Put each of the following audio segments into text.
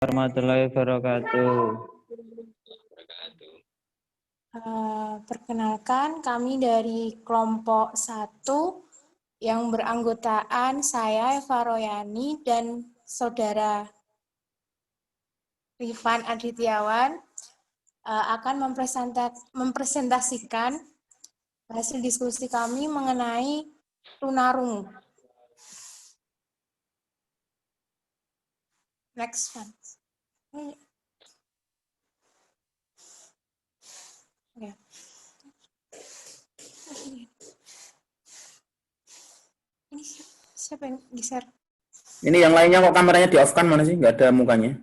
Warahmatullahi wabarakatuh. Perkenalkan, kami dari kelompok 1 yang beranggotaan saya, Eva Royani, dan Saudara Rifan Adityawan akan mempresentasikan hasil diskusi kami mengenai tunarungu. Next one. Okay. Ini siapa yang geser? Ini yang lainnya kok kameranya di off kan, mana sih? Nggak ada mukanya.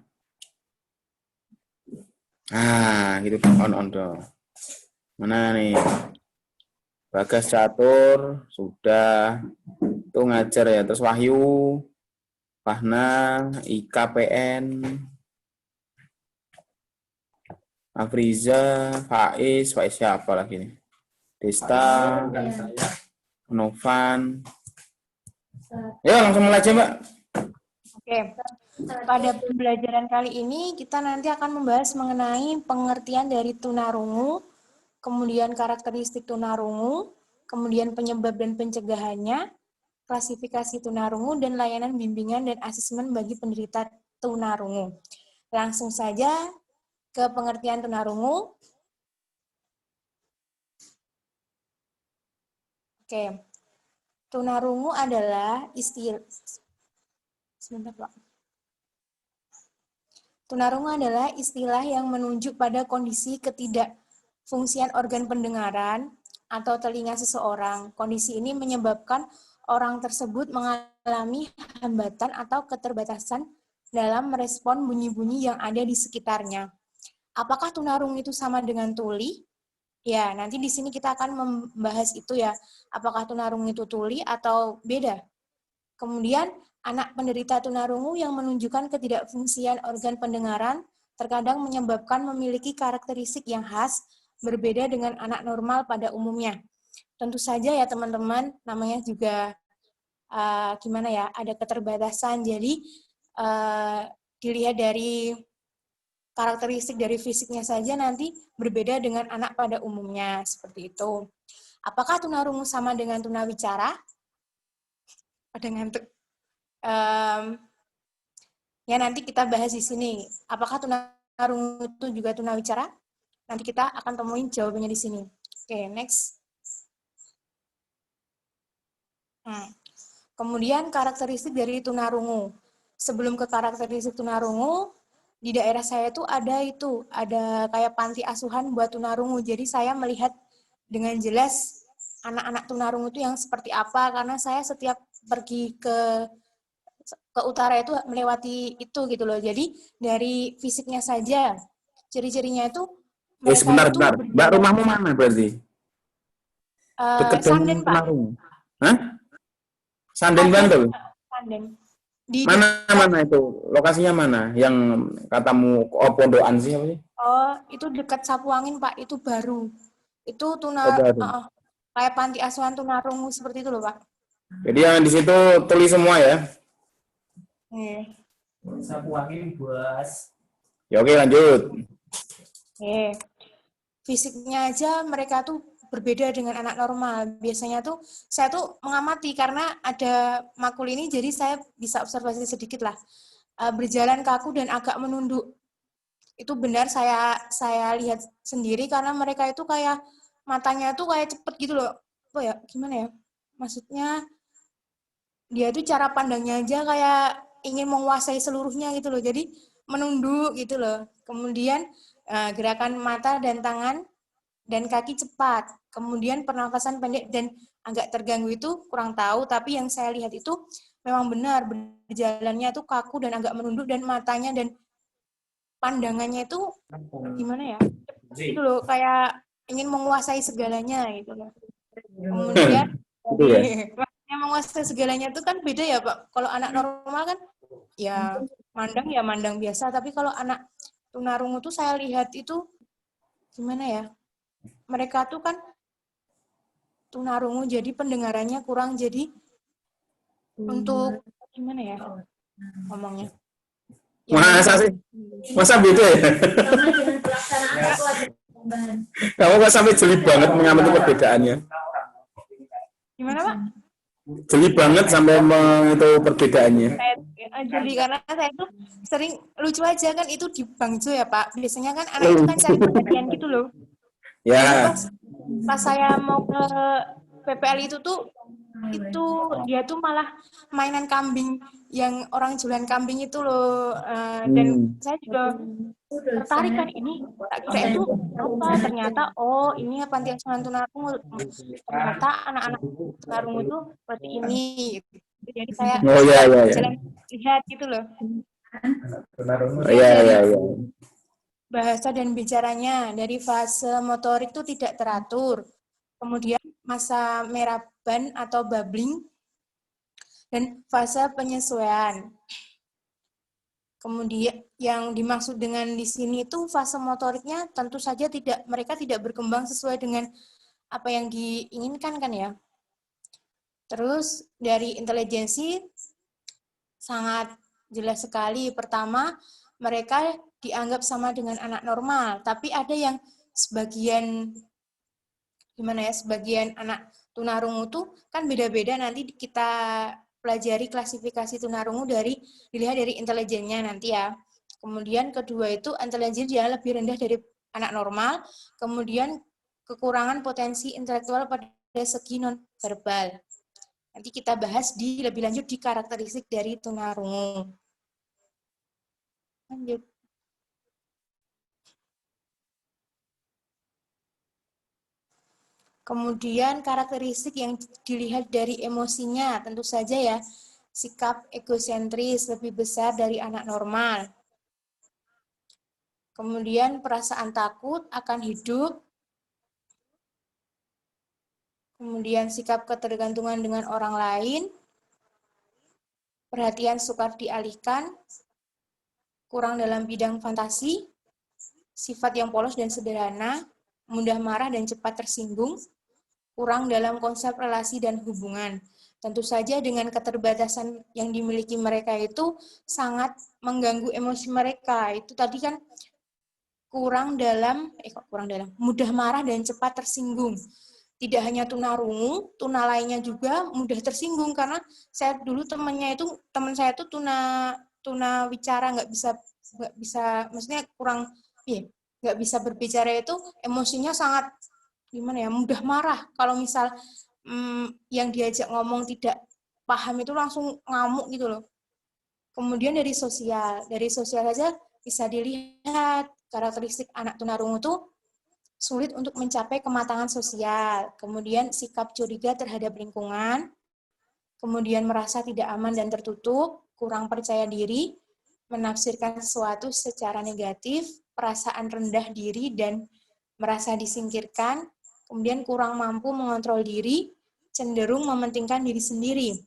Ah, gitu on dong. Mana nih? Bagas Catur sudah itu ngajar ya. Terus Wahyu, Fahna, IKPN, Afriza, Faiz siapa lagi nih? Desta, Novan. Ya langsung mulai aja Mbak. Oke, pada pembelajaran kali ini kita nanti akan membahas mengenai pengertian dari tunarungu, kemudian karakteristik tunarungu, kemudian penyebab dan pencegahannya, klasifikasi tunarungu, dan layanan bimbingan dan asesmen bagi penderita tunarungu. Langsung saja ke pengertian tunarungu. Oke, tunarungu adalah istilah. Sebentar, Pak. Tunarungu adalah istilah yang menunjuk pada kondisi ketidakfungsian organ pendengaran atau telinga seseorang. Kondisi ini menyebabkan orang tersebut mengalami hambatan atau keterbatasan dalam merespon bunyi-bunyi yang ada di sekitarnya. Apakah tunarungu itu sama dengan tuli? Ya, nanti di sini kita akan membahas itu ya. Apakah tunarungu itu tuli atau beda? Kemudian, anak penderita tunarungu yang menunjukkan ketidakfungsian organ pendengaran terkadang menyebabkan memiliki karakteristik yang khas berbeda dengan anak normal pada umumnya. Tentu saja ya teman-teman, namanya juga gimana ya, ada keterbatasan. Jadi dilihat dari karakteristik dari fisiknya saja nanti berbeda dengan anak pada umumnya, seperti itu. Apakah tunarungu sama dengan tunawicara? Pada ngantuk. Ya nanti kita bahas di sini. Apakah tunarungu itu juga tunawicara? Nanti kita akan temuin jawabannya di sini. Oke, next. Kemudian karakteristik dari tunarungu. Sebelum ke karakteristik tunarungu, di daerah saya tuh ada kayak panti asuhan buat tunarungu. Jadi saya melihat dengan jelas anak-anak tunarungu itu yang seperti apa, karena saya setiap pergi ke utara itu melewati itu gitu loh. Jadi dari fisiknya saja, ciri-cirinya itu mereka Sebentar. itu Mbak, rumahmu mana berarti? Dekat Sanden, dengan Pak. tunarungu. Hah? Sanden, Bantul? Sanden. Mana itu? Lokasinya mana? Yang katamu pondokan sih apa sih? Oh, itu dekat Sapuangin, Pak. Itu baru. Itu Baru. kayak panti asuhan tunarungu seperti itu loh, Pak. Jadi yang di situ tuli semua ya? Sapuangin Bos. Ya oke lanjut. Fisiknya aja mereka tuh berbeda dengan anak normal. Biasanya tuh saya tuh mengamati karena ada makul ini, jadi saya bisa observasi sedikit lah. Berjalan kaku dan agak menunduk. Itu benar saya lihat sendiri karena mereka itu kayak matanya tuh kayak cepet gitu loh. Apa ya? Gimana ya? Maksudnya dia tuh cara pandangnya aja kayak ingin menguasai seluruhnya gitu loh. Jadi menunduk gitu loh. Kemudian gerakan mata dan tangan dan kaki cepat. Kemudian pernafasan pendek dan agak terganggu itu kurang tahu, tapi yang saya lihat itu memang benar berjalannya tuh kaku dan agak menunduk, dan matanya dan pandangannya itu gimana ya? Itu loh, kayak ingin menguasai segalanya gitu loh. Kemudian yang menguasai segalanya itu kan beda ya, Pak. Kalau anak normal kan ya mandang biasa, tapi kalau anak tunarungu tuh saya lihat itu gimana ya? Mereka tuh kan tunarungu, jadi pendengarannya kurang, jadi untuk gimana ya ngomongnya? yang Masa sih? Masa beda ya? Sama dengan pelaksanaan Ya. sekolah tambahan. Kamu kok sampai jeli banget mengamati perbedaannya? Gimana Pak? Jeli banget sampai mengetahui perbedaannya. Saya jeli karena saya tuh sering lucu aja kan itu di Bangjo ya Pak. Biasanya kan anak itu kan cari perhatian gitu loh. Dulu Ya, pas saya mau ke PPL itu dia tuh malah mainan kambing yang orang jualan kambing itu loh. Dan saya juga tertarik kan ini. Tak kira itu apa? Ternyata ini panti asuhan tunarungu. Ternyata anak-anak tunarungu itu seperti ini. Gitu. Jadi saya oh ya ya ya, jalan lihat gitu loh. oh, ya ya ya. Bahasa dan bicaranya dari fase motorik itu tidak teratur. Kemudian masa meraban atau babbling dan fase penyesuaian. Kemudian yang dimaksud dengan di sini itu fase motoriknya tentu saja mereka tidak berkembang sesuai dengan apa yang diinginkan kan ya. Terus dari intelijensi sangat jelas sekali. Pertama, mereka dianggap sama dengan anak normal, tapi ada yang sebagian anak tunarungu tuh kan beda-beda, nanti kita pelajari klasifikasi tunarungu dilihat dari intelijennya nanti ya. Kemudian kedua itu intelijen dia lebih rendah dari anak normal, kemudian kekurangan potensi intelektual pada segi non-verbal. Nanti kita bahas lebih lanjut di karakteristik dari tunarungu. Lanjut. Kemudian karakteristik yang dilihat dari emosinya, tentu saja ya, sikap egosentris lebih besar dari anak normal. Kemudian perasaan takut akan hidup. Kemudian sikap ketergantungan dengan orang lain. Perhatian sukar dialihkan. Kurang dalam bidang fantasi. Sifat yang polos dan sederhana. Mudah marah dan cepat tersinggung. Kurang dalam konsep relasi dan hubungan. Tentu saja dengan keterbatasan yang dimiliki mereka itu sangat mengganggu emosi mereka. Itu tadi kan mudah marah dan cepat tersinggung. Tidak hanya tunarungu, tuna lainnya juga mudah tersinggung karena saya dulu teman saya itu tuna wicara nggak bisa maksudnya nggak bisa berbicara, itu emosinya sangat mudah marah. Kalau misal yang diajak ngomong tidak paham itu langsung ngamuk gitu loh. Kemudian dari sosial saja bisa dilihat karakteristik anak tunarungu itu sulit untuk mencapai kematangan sosial, kemudian sikap curiga terhadap lingkungan, kemudian merasa tidak aman dan tertutup, kurang percaya diri, menafsirkan sesuatu secara negatif, perasaan rendah diri dan merasa disingkirkan, kemudian kurang mampu mengontrol diri, cenderung mementingkan diri sendiri.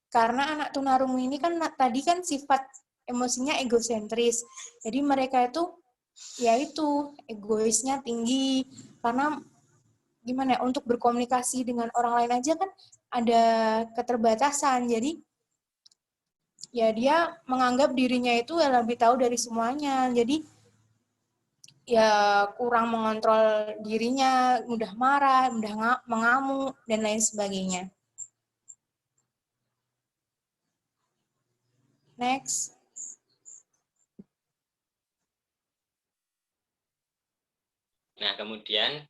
Karena anak tunarungu ini kan tadi kan sifat emosinya egosentris. Jadi mereka itu egoisnya tinggi karena untuk berkomunikasi dengan orang lain aja kan ada keterbatasan. Jadi ya dia menganggap dirinya itu lebih tahu dari semuanya. Jadi ya kurang mengontrol dirinya, mudah marah, mudah mengamuk, dan lain sebagainya. Next. Nah, kemudian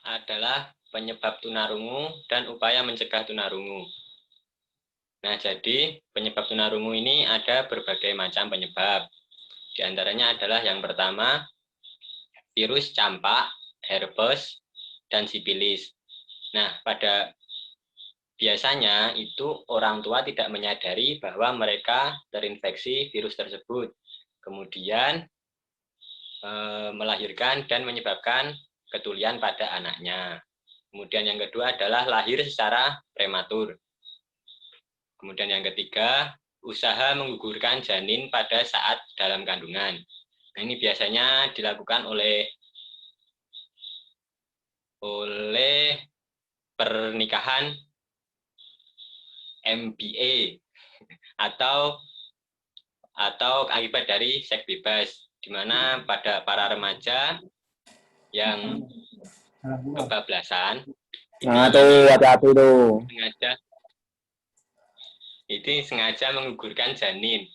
adalah penyebab tunarungu dan upaya mencegah tunarungu. Nah, jadi penyebab tunarungu ini ada berbagai macam penyebab. Di antaranya adalah yang pertama, virus campak, herpes, dan sipilis. Nah, biasanya itu orang tua tidak menyadari bahwa mereka terinfeksi virus tersebut. Kemudian melahirkan dan menyebabkan ketulian pada anaknya. Kemudian yang kedua adalah lahir secara prematur. Kemudian yang ketiga, usaha menggugurkan janin pada saat dalam kandungan. Nah, ini biasanya dilakukan oleh pernikahan MBA atau atau akibat dari seks bebas, di mana pada para remaja yang kebablasan Nah, tuh hati-hati tuh. sengaja menggugurkan janin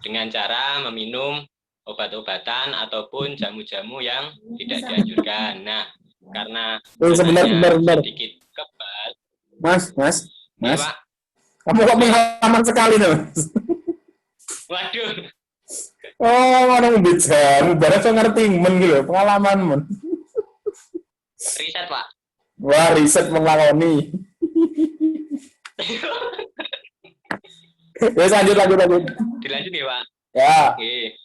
dengan cara meminum obat-obatan ataupun jamu-jamu yang tidak dianjurkan. Nah, karena Sebentar. sedikit kebal. Mas. Ya, Pak. Kamu kok pengalaman sekali nih, Mas? Waduh. Oh, orang bicara, baru saya ngerti men gitu, pengalaman men. Riset, Pak. Wah, riset menglakoni. Ya, lanjut. Dilanjut ya, Pak. Ya. Oke.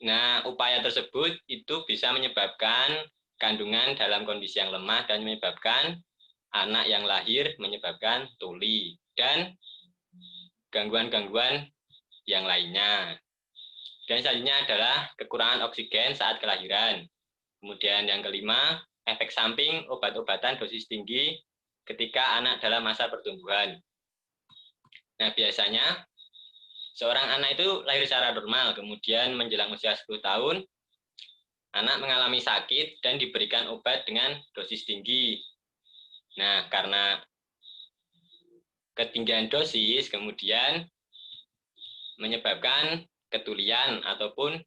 Nah, upaya tersebut itu bisa menyebabkan kandungan dalam kondisi yang lemah dan menyebabkan anak yang lahir menyebabkan tuli dan gangguan-gangguan yang lainnya. Dan selanjutnya adalah kekurangan oksigen saat kelahiran. Kemudian yang kelima, efek samping obat-obatan dosis tinggi ketika anak dalam masa pertumbuhan. Nah, biasanya seorang anak itu lahir secara normal, kemudian menjelang usia 10 tahun, anak mengalami sakit dan diberikan obat dengan dosis tinggi. Nah, karena ketinggian dosis kemudian menyebabkan ketulian ataupun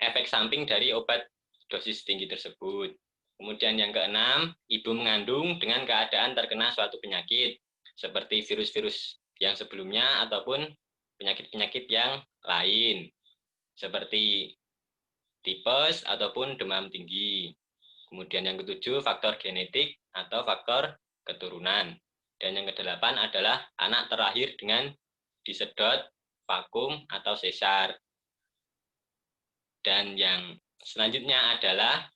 efek samping dari obat dosis tinggi tersebut. Kemudian yang keenam, ibu mengandung dengan keadaan terkena suatu penyakit, seperti virus-virus yang sebelumnya ataupun penyakit-penyakit yang lain, seperti tipes ataupun demam tinggi. Kemudian yang ketujuh, faktor genetik atau faktor keturunan. Dan yang kedelapan adalah anak terlahir dengan disedot, vakum, atau sesar. Dan yang selanjutnya adalah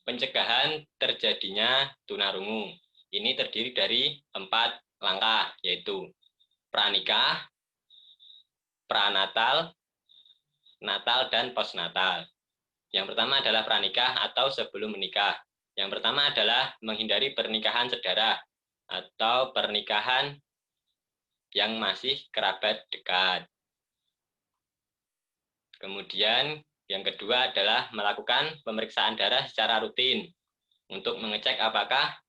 pencegahan terjadinya tunarungu. Ini terdiri dari 4 langkah, yaitu pranikah, pranatal, natal, dan postnatal. Yang pertama adalah pranikah atau sebelum menikah. Yang pertama adalah menghindari pernikahan sedara atau pernikahan yang masih kerabat dekat. Kemudian yang kedua adalah melakukan pemeriksaan darah secara rutin untuk mengecek apakah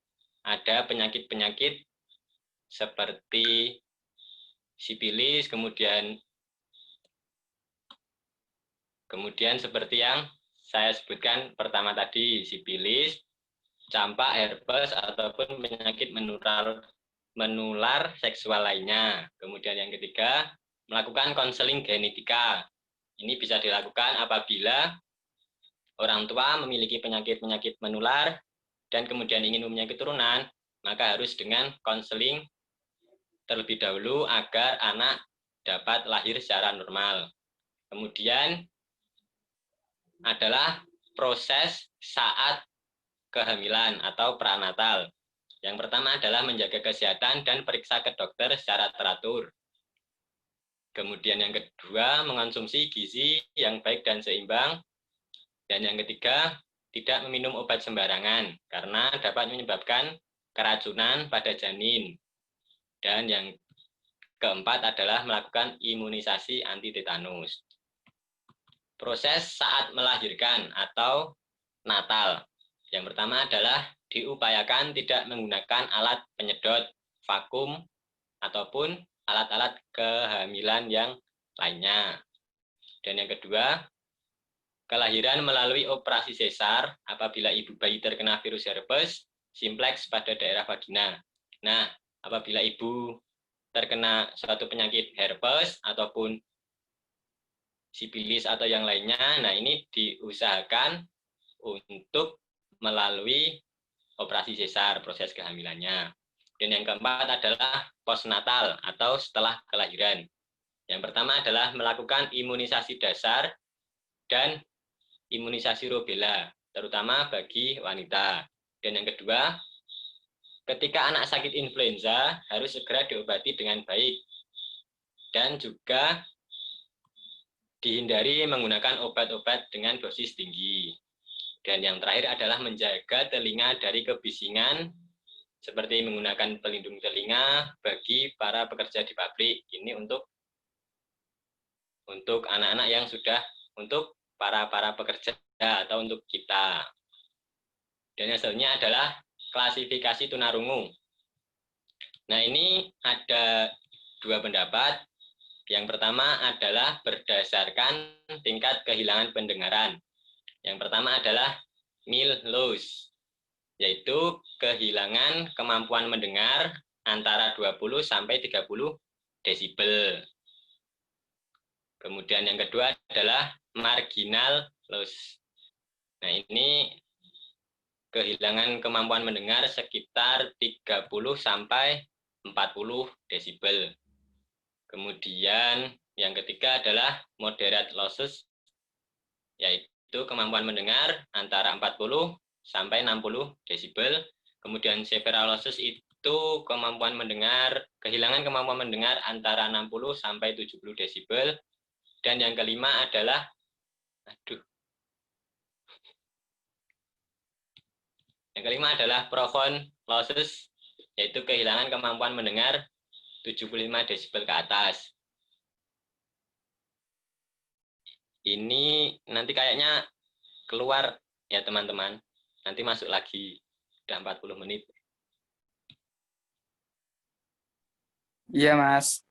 ada penyakit-penyakit seperti sipilis, kemudian seperti yang saya sebutkan pertama tadi, sipilis, campak, herpes, ataupun penyakit menular seksual lainnya. Kemudian yang ketiga, melakukan konseling genetika. Ini bisa dilakukan apabila orang tua memiliki penyakit-penyakit menular dan kemudian ingin mempunyai keturunan, maka harus dengan konseling terlebih dahulu agar anak dapat lahir secara normal. Kemudian adalah proses saat kehamilan atau pranatal. Yang pertama adalah menjaga kesehatan dan periksa ke dokter secara teratur. Kemudian yang kedua, mengonsumsi gizi yang baik dan seimbang. Dan yang ketiga, tidak meminum obat sembarangan karena dapat menyebabkan keracunan pada janin. Dan yang keempat adalah melakukan imunisasi anti tetanus. Proses saat melahirkan atau natal. Yang pertama adalah diupayakan tidak menggunakan alat penyedot, vakum, ataupun alat-alat kehamilan yang lainnya. Dan yang kedua, kelahiran melalui operasi sesar apabila ibu bayi terkena virus herpes simplex pada daerah vagina. Nah, apabila ibu terkena suatu penyakit herpes ataupun sipilis atau yang lainnya, nah ini diusahakan untuk melalui operasi sesar proses kehamilannya. Dan yang keempat adalah postnatal atau setelah kelahiran. Yang pertama adalah melakukan imunisasi dasar dan imunisasi rubella, terutama bagi wanita. Dan yang kedua, ketika anak sakit influenza harus segera diobati dengan baik. Dan juga dihindari menggunakan obat-obat dengan dosis tinggi. Dan yang terakhir adalah menjaga telinga dari kebisingan, seperti menggunakan pelindung telinga bagi para pekerja di pabrik. Ini untuk untuk anak-anak yang sudah untuk para pekerja atau untuk kita. Dan hasilnya adalah klasifikasi tunarungu. Nah, ini ada dua pendapat. Yang pertama adalah berdasarkan tingkat kehilangan pendengaran. Yang pertama adalah mild loss, yaitu kehilangan kemampuan mendengar antara 20 sampai 30 desibel. Kemudian yang kedua adalah marginal loss. Nah, ini kehilangan kemampuan mendengar sekitar 30 sampai 40 desibel. Kemudian yang ketiga adalah moderate losses, yaitu kemampuan mendengar antara 40 sampai 60 desibel. Kemudian severe losses itu kemampuan mendengar, kehilangan kemampuan mendengar antara 60 sampai 70 desibel. Dan yang kelima adalah yang kelima adalah profound losses, yaitu kehilangan kemampuan mendengar 75 desibel ke atas. Ini nanti kayaknya keluar ya teman-teman. Nanti masuk lagi, udah 40 menit. Iya, Mas.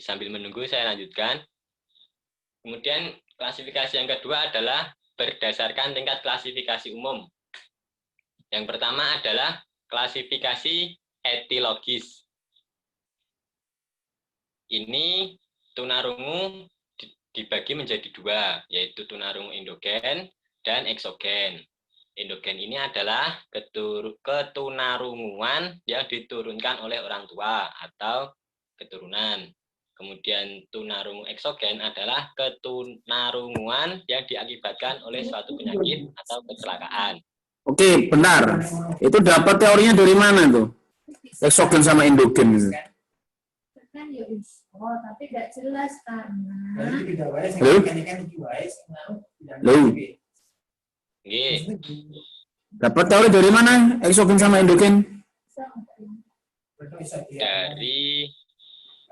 Sambil menunggu saya lanjutkan. Kemudian klasifikasi yang kedua adalah berdasarkan tingkat klasifikasi umum. Yang pertama adalah klasifikasi etilogis. Ini tunarungu dibagi menjadi dua, yaitu tunarungu endogen dan eksogen. Endogen ini adalah ketunarunguan yang diturunkan oleh orang tua atau keturunan. Kemudian tunarungu eksogen adalah ketunarunguan yang diakibatkan oleh suatu penyakit atau kecelakaan. Oke, benar. Itu dapat teorinya dari mana tuh? Eksogen sama endogen. Kan ya tapi nggak jelas karena Dapat teori dari mana? Eksogen sama endogen? Dari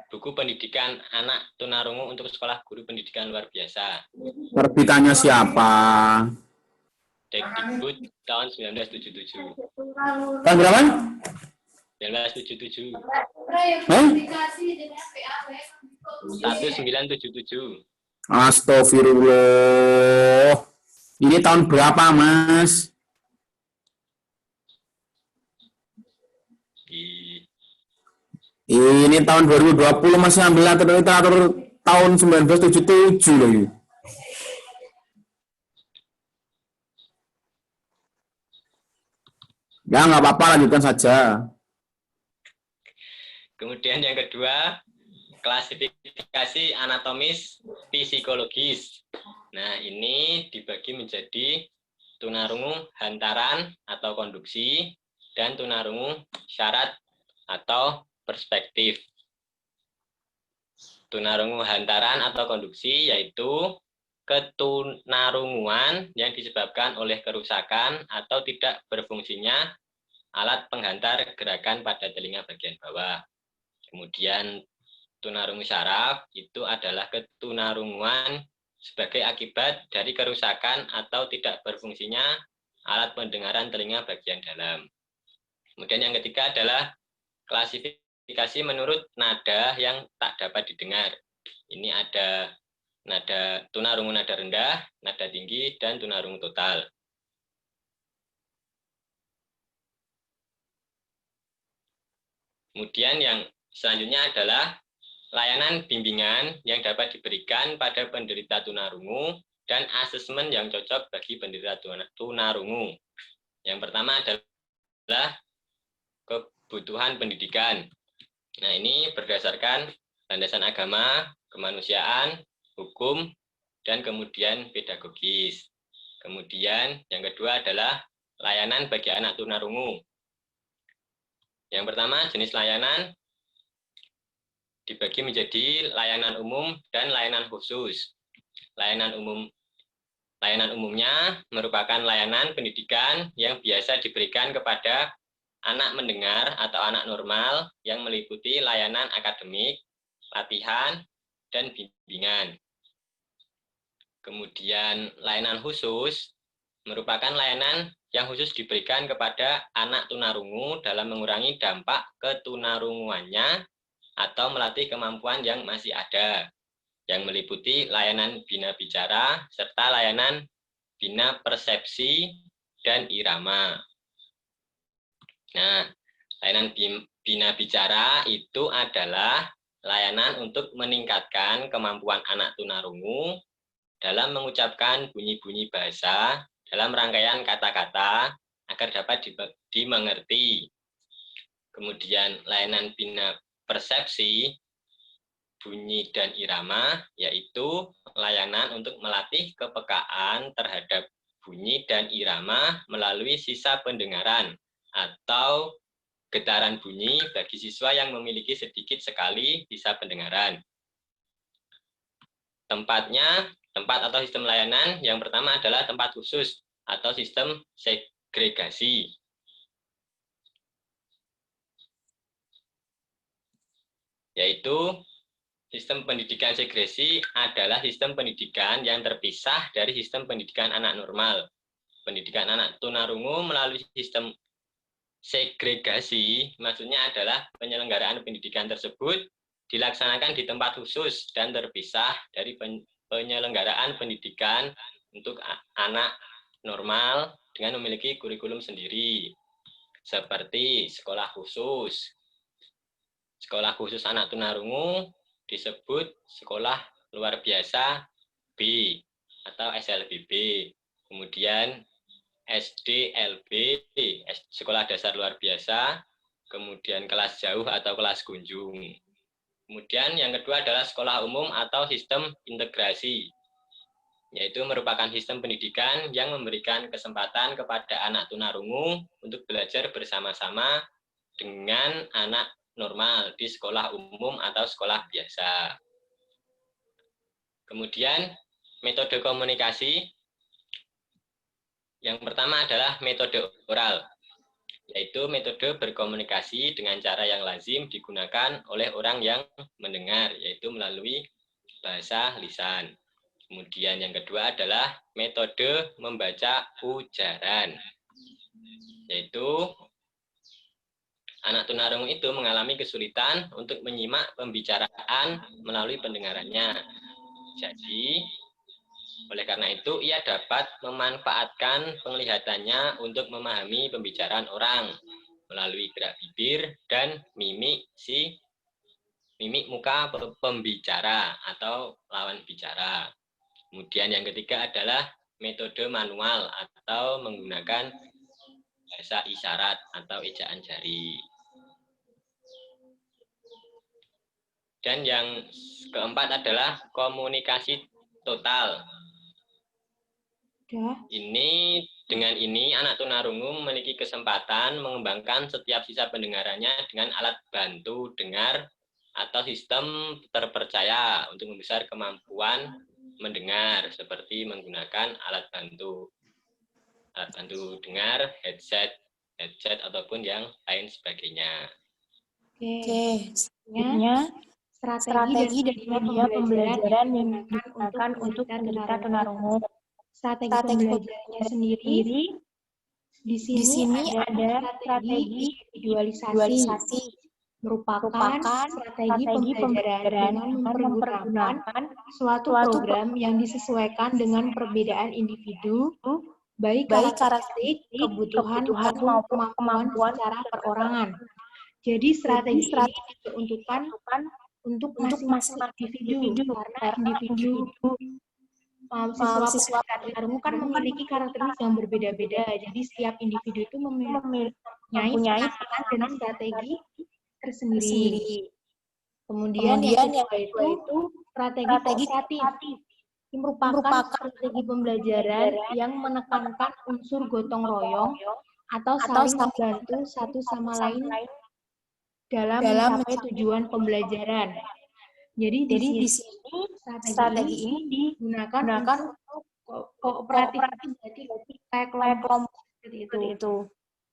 buku pendidikan anak tunarungu untuk sekolah guru pendidikan luar biasa. Terbitannya siapa? Dikbud tahun 1977. Tahun berapa? 1977. 1977. Astagfirullah. Ini tahun berapa, Mas? Ini tahun 2020 masih ambil literatur tahun 1977 loh. Ya, nggak apa-apa, lanjutkan saja. Kemudian yang kedua, klasifikasi anatomis psikologis. Nah, ini dibagi menjadi tunarungu hantaran atau konduksi dan tunarungu syarat atau perspektif. Tunarungu hantaran atau konduksi yaitu ketunarunguan yang disebabkan oleh kerusakan atau tidak berfungsinya alat penghantar gerakan pada telinga bagian bawah. Kemudian tunarungu syaraf itu adalah ketunarunguan sebagai akibat dari kerusakan atau tidak berfungsinya alat pendengaran telinga bagian dalam. Kemudian yang ketiga adalah klasifikasi menurut nada yang tak dapat didengar. Ini ada nada tunarungu nada rendah, nada tinggi, dan tunarungu total. Kemudian yang selanjutnya adalah layanan bimbingan yang dapat diberikan pada penderita tunarungu dan asesmen yang cocok bagi penderita tunarungu. Yang pertama adalah kebutuhan pendidikan. Nah, ini berdasarkan landasan agama, kemanusiaan, hukum, dan kemudian pedagogis. Kemudian yang kedua adalah layanan bagi anak tunarungu. Yang pertama, jenis layanan dibagi menjadi layanan umum dan layanan khusus. Layanan umumnya merupakan layanan pendidikan yang biasa diberikan kepada anak mendengar atau anak normal yang meliputi layanan akademik, latihan, dan bimbingan. Kemudian layanan khusus merupakan layanan yang khusus diberikan kepada anak tunarungu dalam mengurangi dampak ketunarunguannya atau melatih kemampuan yang masih ada, yang meliputi layanan bina bicara serta layanan bina persepsi dan irama. Nah, layanan bina bicara itu adalah layanan untuk meningkatkan kemampuan anak tunarungu dalam mengucapkan bunyi-bunyi bahasa dalam rangkaian kata-kata agar dapat dimengerti. Kemudian layanan bina persepsi, bunyi dan irama, yaitu layanan untuk melatih kepekaan terhadap bunyi dan irama melalui sisa pendengaran atau getaran bunyi bagi siswa yang memiliki sedikit sekali sisa pendengaran. Tempat atau sistem layanan yang pertama adalah tempat khusus atau sistem segregasi. Yaitu sistem pendidikan segresi adalah sistem pendidikan yang terpisah dari sistem pendidikan anak normal. Pendidikan anak tunarungu melalui sistem segregasi maksudnya adalah penyelenggaraan pendidikan tersebut dilaksanakan di tempat khusus dan terpisah dari penyelenggaraan pendidikan untuk anak normal dengan memiliki kurikulum sendiri, seperti sekolah khusus. Sekolah khusus anak tunarungu disebut sekolah luar biasa B atau SLBB. Kemudian SDLB, sekolah dasar luar biasa. Kemudian kelas jauh atau kelas kunjung. Kemudian yang kedua adalah sekolah umum atau sistem integrasi, yaitu merupakan sistem pendidikan yang memberikan kesempatan kepada anak tunarungu untuk belajar bersama-sama dengan anak normal di sekolah umum atau sekolah biasa. Kemudian metode komunikasi yang pertama adalah metode oral, yaitu metode berkomunikasi dengan cara yang lazim digunakan oleh orang yang mendengar, yaitu melalui bahasa lisan. Kemudian yang kedua adalah metode membaca ujaran, yaitu anak tunarungu itu mengalami kesulitan untuk menyimak pembicaraan melalui pendengarannya. Jadi, oleh karena itu, ia dapat memanfaatkan penglihatannya untuk memahami pembicaraan orang melalui gerak bibir dan mimik muka pembicara atau lawan bicara. Kemudian yang ketiga adalah metode manual atau menggunakan bahasa isyarat atau ejaan jari. Dan yang keempat adalah komunikasi total. Dengan ini anak tunarungu memiliki kesempatan mengembangkan setiap sisa pendengarannya dengan alat bantu dengar atau sistem terpercaya untuk membesar kemampuan mendengar seperti menggunakan alat bantu dengar, headset ataupun yang lain sebagainya. Oke, Selanjutnya, strategi dan media pembelajaran yang digunakan untuk pendidikan tunarungu. Strategi pembelajarannya sendiri, di sini ada strategi individualisasi, merupakan strategi pembelajaran dengan mempergunakan suatu program yang disesuaikan dengan perbedaan individu, baik karakteristik, kebutuhan maupun kemampuan secara perorangan. Jadi strategi ini diperuntukkan untuk masing-masing individu, karena individu siswa tunarungu kan memiliki karakteristik yang berbeda-beda. Jadi setiap individu itu mempunyai penanganan dan strategi tersendiri. Kemudian yang kedua itu strategi kooperatif. Ini merupakan strategi pembelajaran yang menekankan unsur gotong royong atau saling membantu satu sama lain dalam mencapai tujuan pembelajaran. Jadi di sini strategi ini digunakan untuk kooperatif, jadi kayak kelompok seperti itu.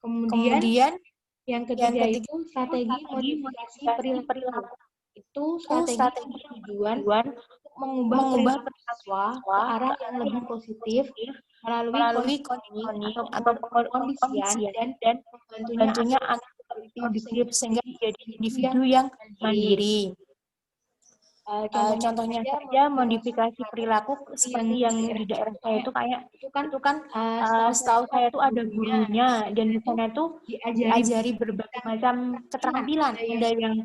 Kemudian Yang ketiga itu strategi modifikasi perilaku. Itu strategi yang bertujuan untuk mengubah perilaku siswa ke arah yang lebih positif melalui conditioning atau pengkondisian dan membantunya anak berpikir sehingga menjadi individu yang mandiri. Contohnya saja modifikasi perilaku seperti yang di daerah saya itu kayak itu kan setahu saya itu ada gurunya dan di sana itu diajari berbagai macam keterampilan, ada yang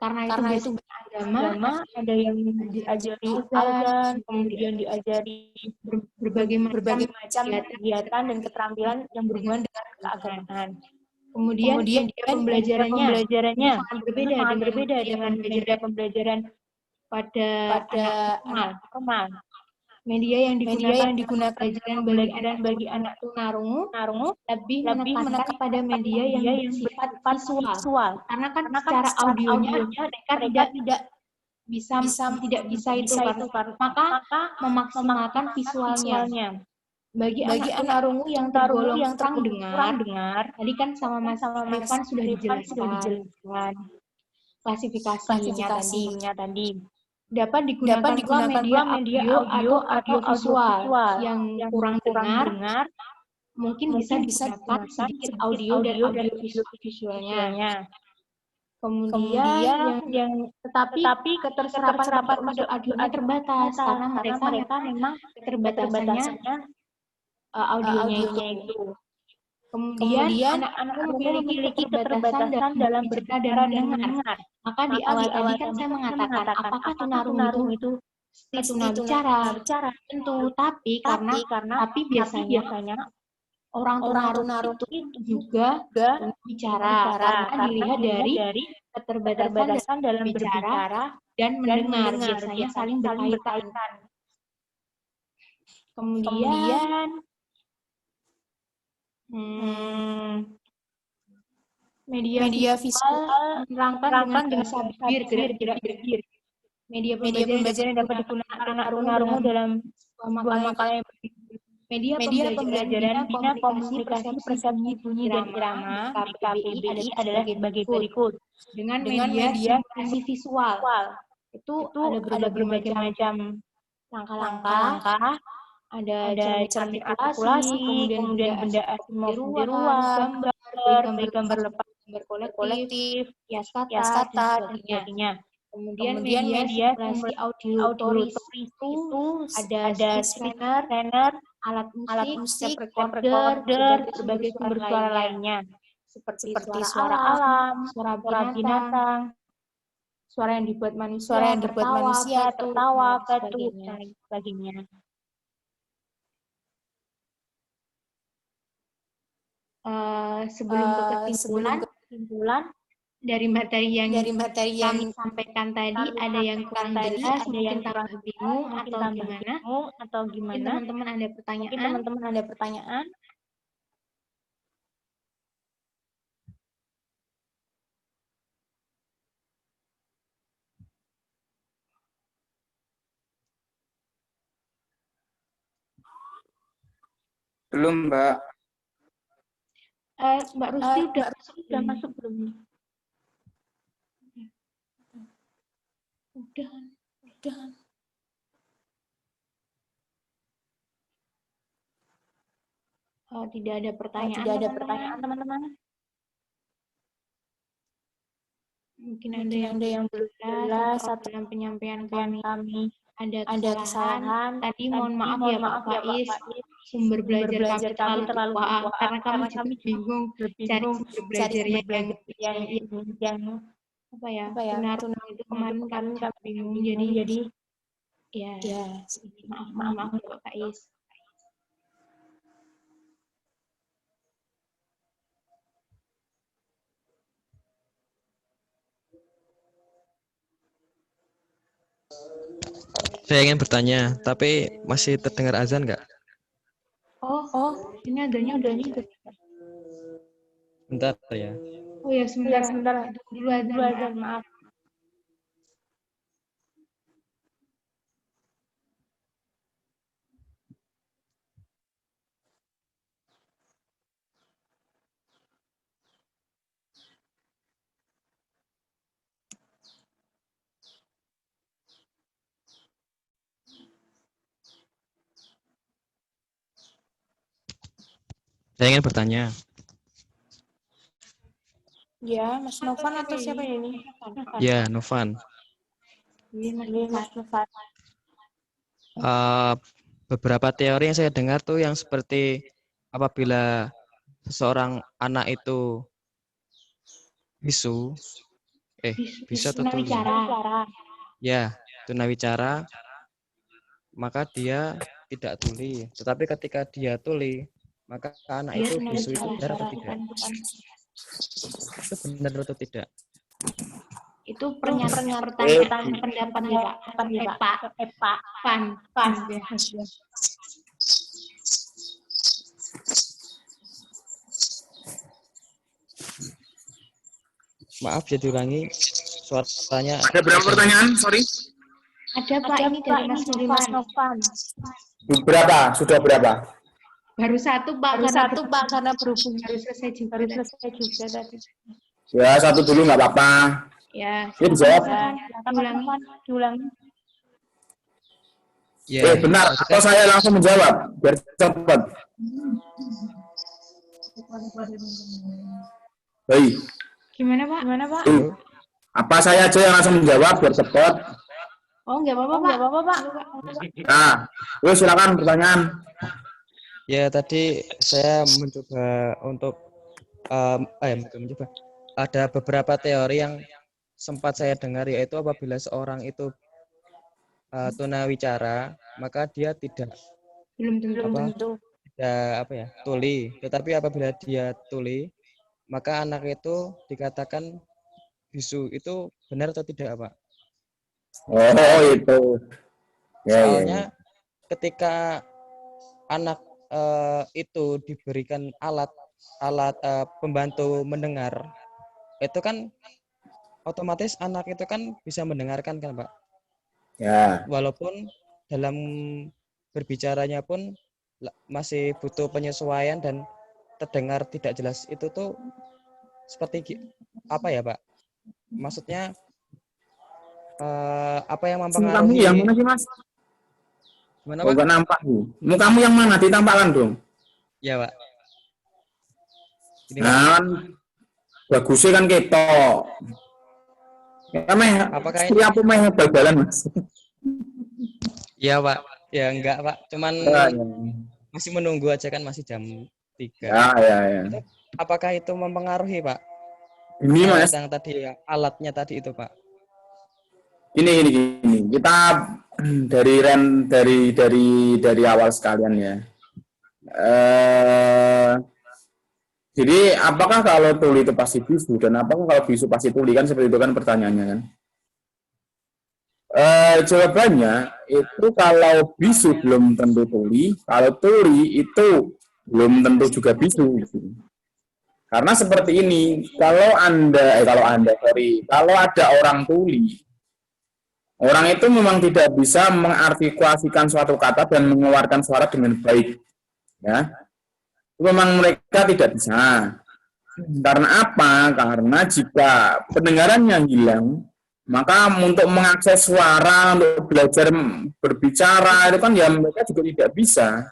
karena itu agama, ada yang diajari azan, kemudian diajari berbagai macam kegiatan dan keterampilan yang berhubungan dengan keagamaan. Kemudian media pembelajarannya sangat berbeda dengan media pembelajaran pada anak normal. Media yang digunakan pembelajaran bagi anak tunarungu lebih menekankan pada media yang bersifat visual. Karena kan secara audionya mereka tidak bisa itu karena maka memaksimalkan visualnya. Bagi anak tunarungu yang tergolong kurang dengar, tadi kan sama Mas Rifan sudah dijelaskan klasifikasinya tadi. Dapat digunakan pula media audio atau visual yang kurang dengar, mungkin bisa digunakan sedikit audio dan audio visualnya. Kemudian tetapi keterserapan unsur audionya terbatas karena mereka memang keterbatasannya audionya itu. Kemudian anak-anak memiliki keterbatasan dalam berbicara dan mendengar. Maka di awal tadi kan saya mengatakan apakah tunarungu itu pasti tunawicara? Tentu, tapi biasanya orang tunarungu itu juga bicara karena dilihat dari keterbatasan dalam berbicara dan mendengar, biasanya saling berkaitan. Kemudian media visual menerangkan dengan bahasa bibir, gerak-gerak bibir. Media pembelajaran yang dapat digunakan tunarungu dalam sebuah makalah yang media pembelajaran bina komunikasi persepsi bunyi dan irama BKPBI adalah sebagai berikut. Dengan media simulasi visual itu ada berbagai macam langkah-langkah, ada cermin artikulasi, kemudian benda asli ruang, gambar lepas, gambar kolektif, kias kata, dan sebagainya. Kemudian media simulasi auditoris itu ada scanner, alat musik, tape recorder, berbagai sumber suara lainnya, seperti suara alam, suara binatang, suara yang dibuat manusia, tertawa, batuk, dan sebagainya. Sebelum ke kesimpulan dari materi yang kami sampaikan tadi, ada yang kurang jelas, mungkin tambah bingung atau gimana? Mungkin teman-teman ada pertanyaan. Belum, Mbak. Mbak Rusti udah masuk belum? Udah. Tidak ada pertanyaan, teman-teman. Mungkin ada yang belum jelas atau dalam penyampaian kami ada kesalahan. Tadi mohon maaf ya Pak Faiz, sumber belajar kami terlalu tua karena kami juga bingung cari sumber belajarnya yang apa ya, tunarungu itu kemarin kami bingung, jadi ya maaf ya Pak Faiz. Saya ingin bertanya, tapi masih terdengar azan nggak? Oh, ini adanya udah nih. Bentar ya. Oh ya, sebentar. Dulu azan, maaf. Saya ingin bertanya. Ya, Mas Novan atau siapa ini? Ya, Novan. Mas Novan. Beberapa teori yang saya dengar tuh yang seperti apabila seseorang anak itu bisu, bisa atau tuli? Ya, tunawicara, maka dia tidak tuli. Tetapi ketika dia tuli, maka anak itu bisu itu benar atau tidak? Itu benar atau tidak? Itu pertanyaan pendapat ya Pak. Pan. Maaf, jadi ulangi suaranya. Ada berapa pertanyaan? Sorry. Ada Pak, ini dari Mas Novan. Berapa? Sudah berapa? Baru satu Pak, Karena berhubung baru selesai juga tadi. Ya, satu dulu nggak apa-apa. Ya. Ini dijawab. Diulang. Ya, Benar. Atau saya langsung menjawab biar cepat. Baik. Gimana Pak? Apa saya aja yang langsung menjawab biar cepat? Oh, enggak apa-apa Pak. Nah, yuk silakan pertanyaan. ya tadi saya mencoba untuk mencoba. Ada beberapa teori yang sempat saya dengar, yaitu apabila seorang itu tunawicara, maka dia tidak tuli. Tetapi apabila dia tuli, maka anak itu dikatakan bisu. Itu benar atau tidak, Pak? Oh, itu. Soalnya ketika anak itu diberikan alat pembantu mendengar, itu kan otomatis anak itu kan bisa mendengarkan kan, Pak? Ya. Walaupun dalam berbicaranya pun masih butuh penyesuaian dan terdengar tidak jelas. Itu tuh seperti apa ya, Pak? Maksudnya apa yang mempengaruhi? Kamu yang mana sih, Mas? Gimana, Pak? Enggak nampak. Mukamu yang mana? Ditampakkan dong. Ya, Pak. Ini, nah, kan bagusnya kan ketok. Apakah ini apa meh bal-balan, Mas? Iya, Pak. Ya enggak, Pak. Cuman masih menunggu aja kan, masih jam 3. Ya. Apakah itu mempengaruhi, Pak? Ini, Mas. Yang tadi alatnya tadi itu, Pak. Ini. Kita dari awal sekalian ya. Jadi apakah kalau tuli itu pasti bisu dan apakah kalau bisu pasti tuli, kan seperti itu kan pertanyaannya kan? Jawabannya itu kalau bisu belum tentu tuli, kalau tuli itu belum tentu juga bisu. Karena seperti ini, kalau ada orang tuli, orang itu memang tidak bisa mengartikulasikan suatu kata dan mengeluarkan suara dengan baik, ya. Memang mereka tidak bisa. Karena apa? Karena jika pendengarannya hilang, maka untuk mengakses suara, untuk belajar berbicara, itu kan ya mereka juga tidak bisa.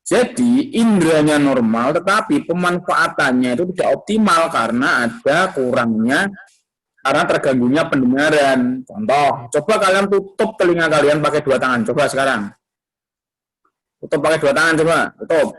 Jadi, inderanya normal, tetapi pemanfaatannya itu tidak optimal karena ada kurangnya, karena terganggunya pendengaran. Contoh, coba kalian tutup telinga kalian pakai 2 tangan. Coba sekarang. Tutup pakai 2 tangan, coba. Tutup.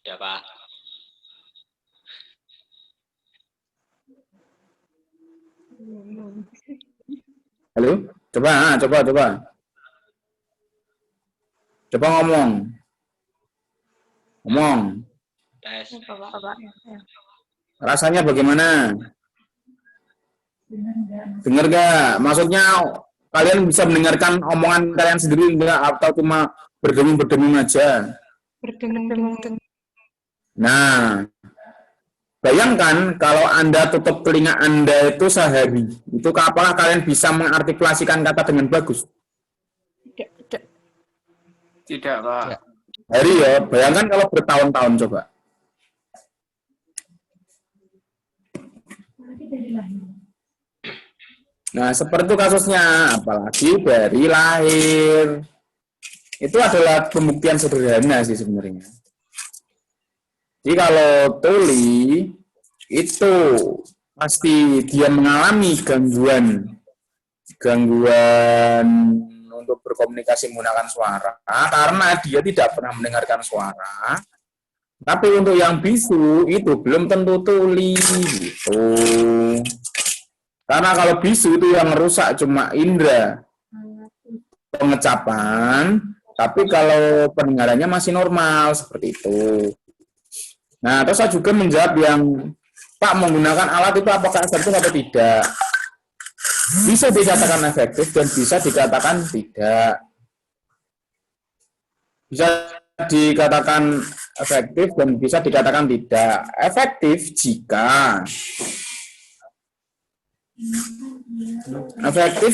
Ya, Pak. Halo? Coba. Coba ngomong. Tes. Rasanya bagaimana? Dengar nggak? Maksudnya kalian bisa mendengarkan omongan kalian sendiri enggak, atau cuma berdengung aja? Berdengung. Nah, bayangkan kalau Anda tutup telinga Anda itu sehari, itu apakah kalian bisa mengartikulasikan kata dengan bagus? Tidak, Pak. Tidak. Hari ya, bayangkan kalau bertahun-tahun coba. Nah, seperti itu kasusnya, apalagi dari lahir. Itu adalah pembuktian sederhana sih sebenarnya. Jadi kalau tuli, itu pasti dia mengalami gangguan untuk berkomunikasi menggunakan suara, karena dia tidak pernah mendengarkan suara. Tapi untuk yang bisu, itu belum tentu tuli, gitu. Karena kalau bisu itu yang rusak cuma indera pengecapan, tapi kalau pendengarannya masih normal, seperti itu. Nah, terus saya juga menjawab yang, Pak, menggunakan alat itu apakah efektif atau tidak? Bisa dikatakan efektif dan bisa dikatakan tidak. Bisa dikatakan efektif dan bisa dikatakan tidak. Efektif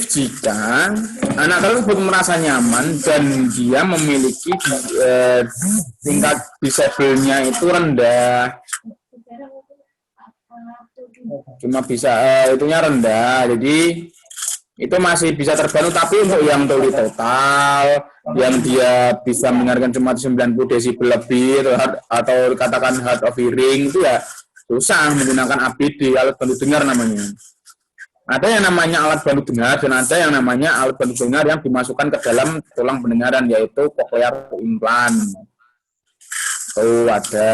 jika anak tersebut merasa nyaman dan dia memiliki tingkat disabelnya itu rendah, cuma bisa itunya rendah, jadi itu masih bisa terbantu. Tapi untuk yang tuli total, yang dia bisa mendengarkan cuma 90 desibel lebih atau katakan hard of hearing, itu ya susah menggunakan ABD, alat bantu dengar namanya. Ada yang namanya alat bantu dengar dan ada yang namanya alat bantu dengar yang dimasukkan ke dalam tulang pendengaran, yaitu cochlear implant. Itu ada.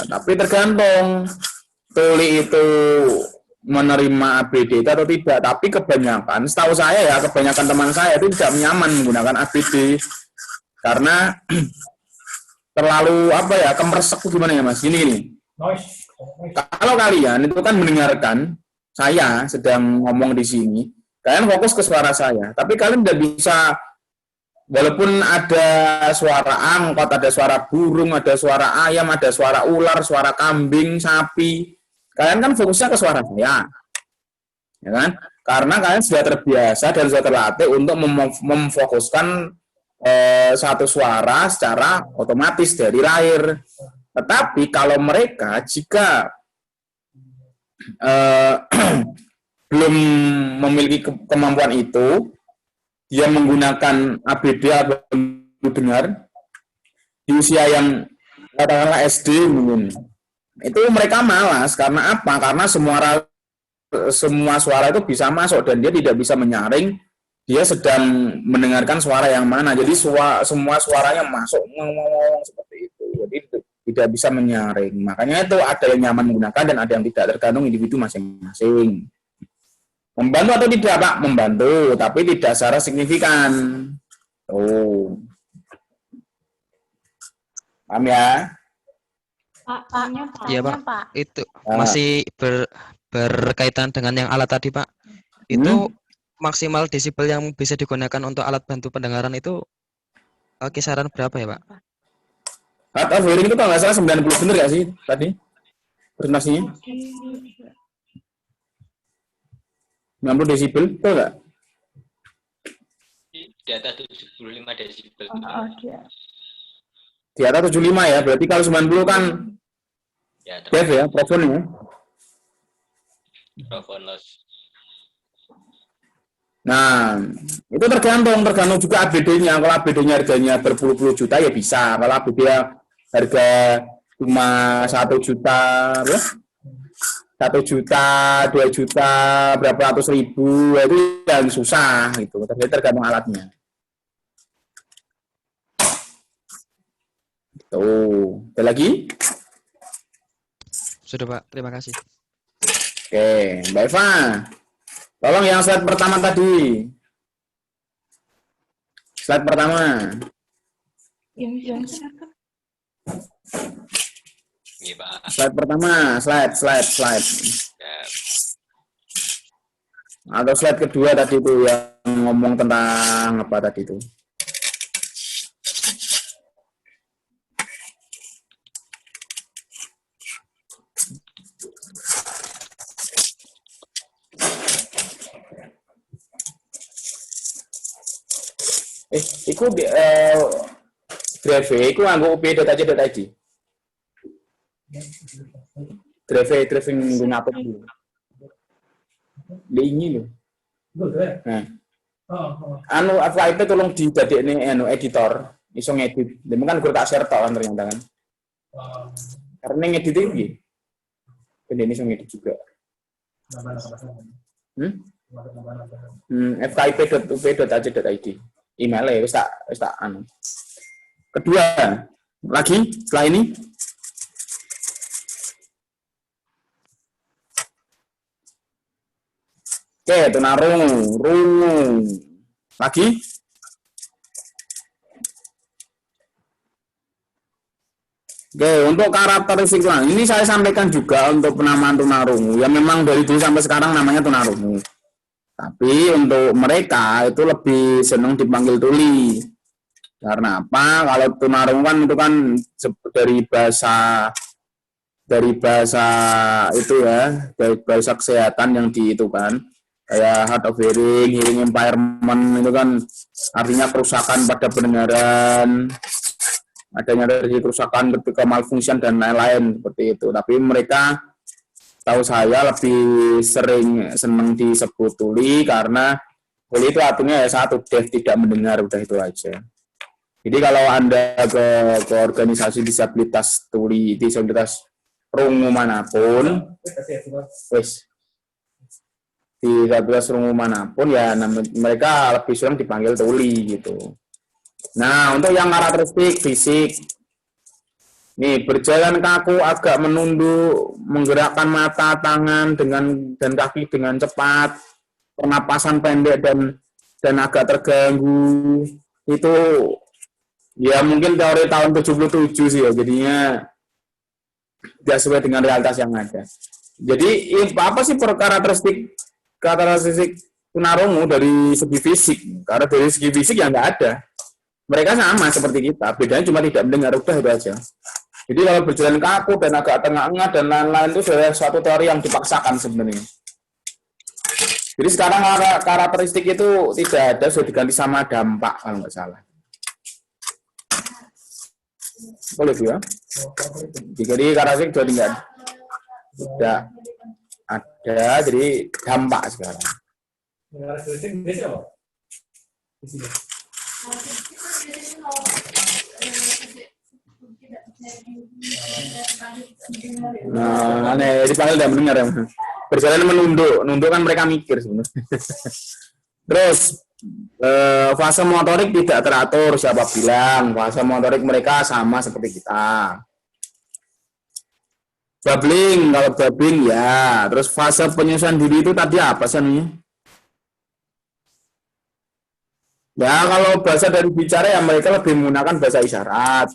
Tapi tergantung tuli itu menerima ABD itu atau tidak. Tapi kebanyakan, setahu saya ya, kebanyakan teman saya itu tidak nyaman menggunakan ABD karena terlalu kemersek gimana ya Mas? Gini. Kalau kalian itu kan mendengarkan saya sedang ngomong di sini, kalian fokus ke suara saya, tapi kalian tidak bisa, walaupun ada suara angkot, ada suara burung, ada suara ayam, ada suara ular, suara kambing, sapi, kalian kan fokusnya ke suara saya, ya kan? Karena kalian sudah terbiasa dan sudah terlatih untuk memfokuskan satu suara secara otomatis dari lahir. Tetapi kalau mereka jika belum memiliki kemampuan itu, dia menggunakan ABD atau dengar di usia yang katakanlah SD mungkin, itu mereka malas. Karena apa? Karena semua suara itu bisa masuk dan dia tidak bisa menyaring dia sedang mendengarkan suara yang mana. Jadi semua suaranya masuk seperti itu. Jadi tidak bisa menyaring. Makanya itu ada yang nyaman menggunakan dan ada yang tidak, tergantung individu masing-masing. Membantu atau tidak, Pak? Membantu, tapi tidak secara signifikan. Paham ya? Pak, Iya, Pak. Itu masih berkaitan dengan yang alat tadi, Pak. Itu maksimal desibel yang bisa digunakan untuk alat bantu pendengaran itu kisaran berapa ya, Pak? Hard of hearing itu kalau nggak salah 90, bener nggak sih tadi presentasinya? 90 desibel, betul nggak? Di atas 75 desibel. Di atas 75 ya, berarti kalau 90 kan def ya, profon ya? Profon loss. Nah, itu tergantung juga ABD-nya. Kalau ABD-nya harganya berpuluh-puluh juta ya bisa. Kalau ABD harga cuma 1 juta, 1 juta, 2 juta, berapa ratus ribu, itu yang susah gitu. Tapi tergantung alatnya. Tuh, ada lagi? Sudah, Pak. Terima kasih. Oke, Mbak Eva. Tolong yang slide pertama tadi. Slide pertama. Iya, Pak. Slide pertama, slide. Ya. Atau slide kedua tadi itu yang ngomong tentang apa tadi itu? Itu Drive iku nganggo up.ac.id. Drive nggo ngapet dulu. Ini lho. Nah. Anu FYP tolong didadekne editor, iso ngedit. Dene kan gur tak share tok kan ternyata kan. Karena ngedit iki. Ini iso ngedit juga. fkip.up.ac.id. Email wis tak anu. Kedua, lagi setelah ini oke, tunarungu. Lagi? Oke, untuk karakteristik ini saya sampaikan juga untuk penamaan tunarungu. Ya memang dari dulu sampai sekarang namanya tunarungu. Tapi untuk mereka itu lebih senang dipanggil tuli. Karena apa? Kalau tunarungu kan itu kan dari bahasa itu ya, dari bahasa kesehatan yang di itu kan. Kayak hard of hearing impairment itu kan artinya kerusakan pada pendengaran, adanya dari kerusakan ketika malfunction dan lain-lain seperti itu. Tapi mereka tahu saya lebih sering senang disebut tuli karena tuli itu artinya ya satu deaf, tidak mendengar, udah itu aja. Jadi kalau Anda ke organisasi disabilitas tuli, disabilitas rungu manapun, wes di disabilitas rungu manapun ya mereka lebih sering dipanggil tuli gitu. Nah, untuk yang karakteristik fisik, nih berjalan kaku, agak menunduk, menggerakkan mata, tangan dan kaki dengan cepat, pernapasan pendek dan agak terganggu, itu ya mungkin teori tahun 77 sih ya, jadinya tidak sesuai dengan realitas yang ada. Jadi apa sih karakteristik tunarungu dari segi fisik? Karena dari segi fisik ya nggak ada. Mereka sama seperti kita, bedanya cuma tidak mendengar, udah itu aja. Jadi kalau berjalan kaku dan agak tengah-tengah dan lain-lain itu sudah suatu teori yang dipaksakan sebenarnya. Jadi sekarang karakteristik itu tidak ada, sudah diganti sama dampak kalau nggak salah. Boleh ya? Jadi karakteristik jadi tidak ada, jadi dampak sekarang. Nah, aneh, dipanggil tidak mendengar ya. Berjalan menunduk kan mereka mikir sebenarnya. Terus fase motorik tidak teratur, siapa bilang? Fase motorik mereka sama seperti kita. Babbling, kalau babbling ya. Terus fase penyesuaian diri itu tadi apa sih namanya? Ya kalau bahasa dari bicara ya mereka lebih menggunakan bahasa isyarat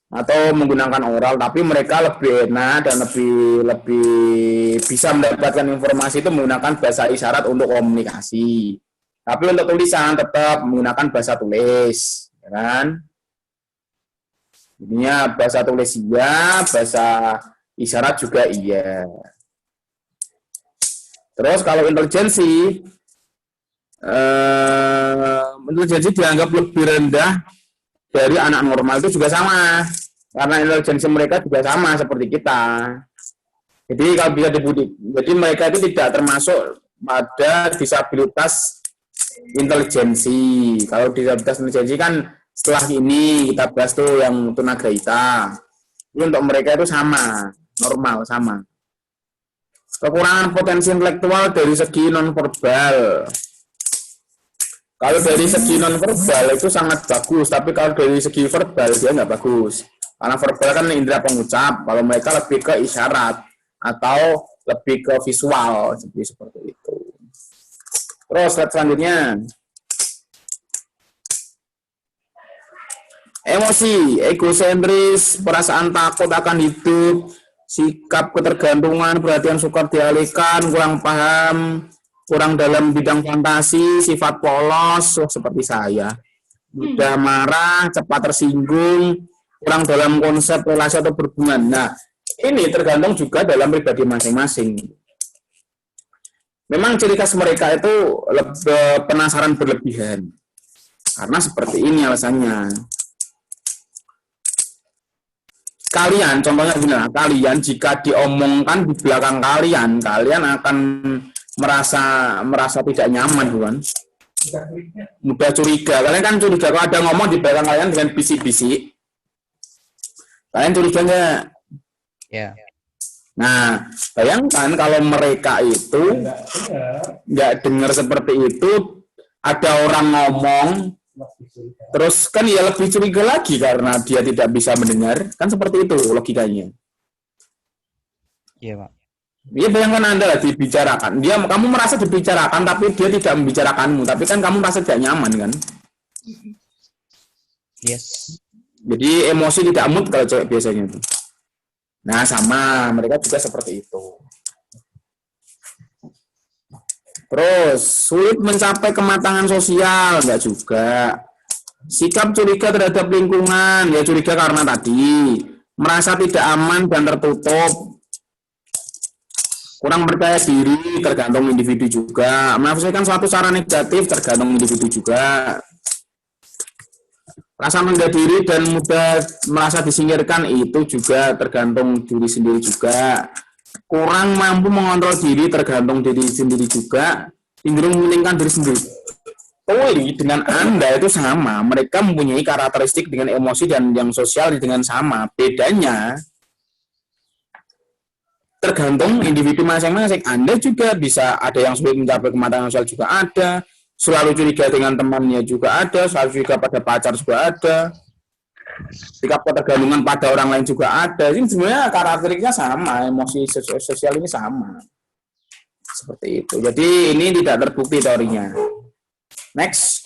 atau menggunakan oral, tapi mereka lebih enak dan lebih bisa mendapatkan informasi itu menggunakan bahasa isyarat untuk komunikasi. Tapi untuk tulisan tetap menggunakan bahasa tulis, ya kan? Ininya bahasa tulis iya, bahasa isyarat juga iya. Terus kalau intelijensi dianggap lebih rendah dari anak normal itu juga sama, karena intelijensi mereka juga sama seperti kita. Jadi kalau bisa dibudik, jadi mereka itu tidak termasuk pada disabilitas intelijensi. Kalau disabilitas intelijensi kan setelah ini kita bahas tuh yang tunagrahita. Ini untuk mereka itu sama, normal sama. Kekurangan potensi intelektual dari segi nonverbal. Kalau dari segi nonverbal itu sangat bagus, tapi kalau dari segi verbal dia nggak bagus. Karena verbal kan indera pengucap, kalau mereka lebih ke isyarat atau lebih ke visual, seperti itu. Terus slide selanjutnya. Emosi, egosentris, perasaan takut akan hidup, sikap ketergantungan, perhatian sukar dialihkan, kurang paham, kurang dalam bidang fantasi, sifat polos, seperti saya. Mudah marah, cepat tersinggung, kurang dalam konsep relasi atau berhubungan. Nah, ini tergantung juga dalam pribadi masing-masing. Memang ciri khas mereka itu penasaran berlebihan. Karena seperti ini alasannya. kalian, contohnya gini lah, kalian jika diomongkan di belakang kalian, kalian akan merasa tidak nyaman, bukan? Mudah curiga. Kalian kan curiga kalau ada ngomong di belakang kalian dengan bisik-bisik. Kalian curiga nggak? Ya. Nah, bayangkan kalau mereka itu nggak dengar seperti itu, ada orang ngomong, terus kan ya lebih curiga lagi karena dia tidak bisa mendengar, kan seperti itu logikanya. Iya, Pak. Iya, bayangkan Anda lah dibicarakan. Kamu merasa dibicarakan, tapi dia tidak membicarakanmu, tapi kan kamu merasa tidak nyaman kan? Yes. Jadi emosi tidak mood kalau cewek biasanya itu. Nah, sama mereka juga seperti itu. Terus sulit mencapai kematangan sosial, enggak juga. Sikap curiga terhadap lingkungan, ya curiga karena tadi merasa tidak aman dan tertutup. Kurang percaya diri tergantung individu juga. Menafsirkan suatu cara negatif tergantung individu juga. Rasa menggak diri dan mudah merasa disingkirkan itu juga tergantung diri sendiri juga. Kurang mampu mengontrol diri tergantung diri sendiri juga. Cenderung mementingkan diri sendiri. Dengan Anda itu sama. Mereka mempunyai karakteristik dengan emosi dan yang sosial dengan sama. Bedanya tergantung individu masing-masing. Anda juga bisa ada yang sulit mencapai kematangan sosial juga ada. Selalu curiga dengan temannya juga ada, selalu curiga pada pacar juga ada, sikap ketergantungan pada orang lain juga ada. Ini sebenarnya karakteristiknya sama, emosi sosial ini sama. Seperti itu. Jadi ini tidak terbukti teorinya. Next.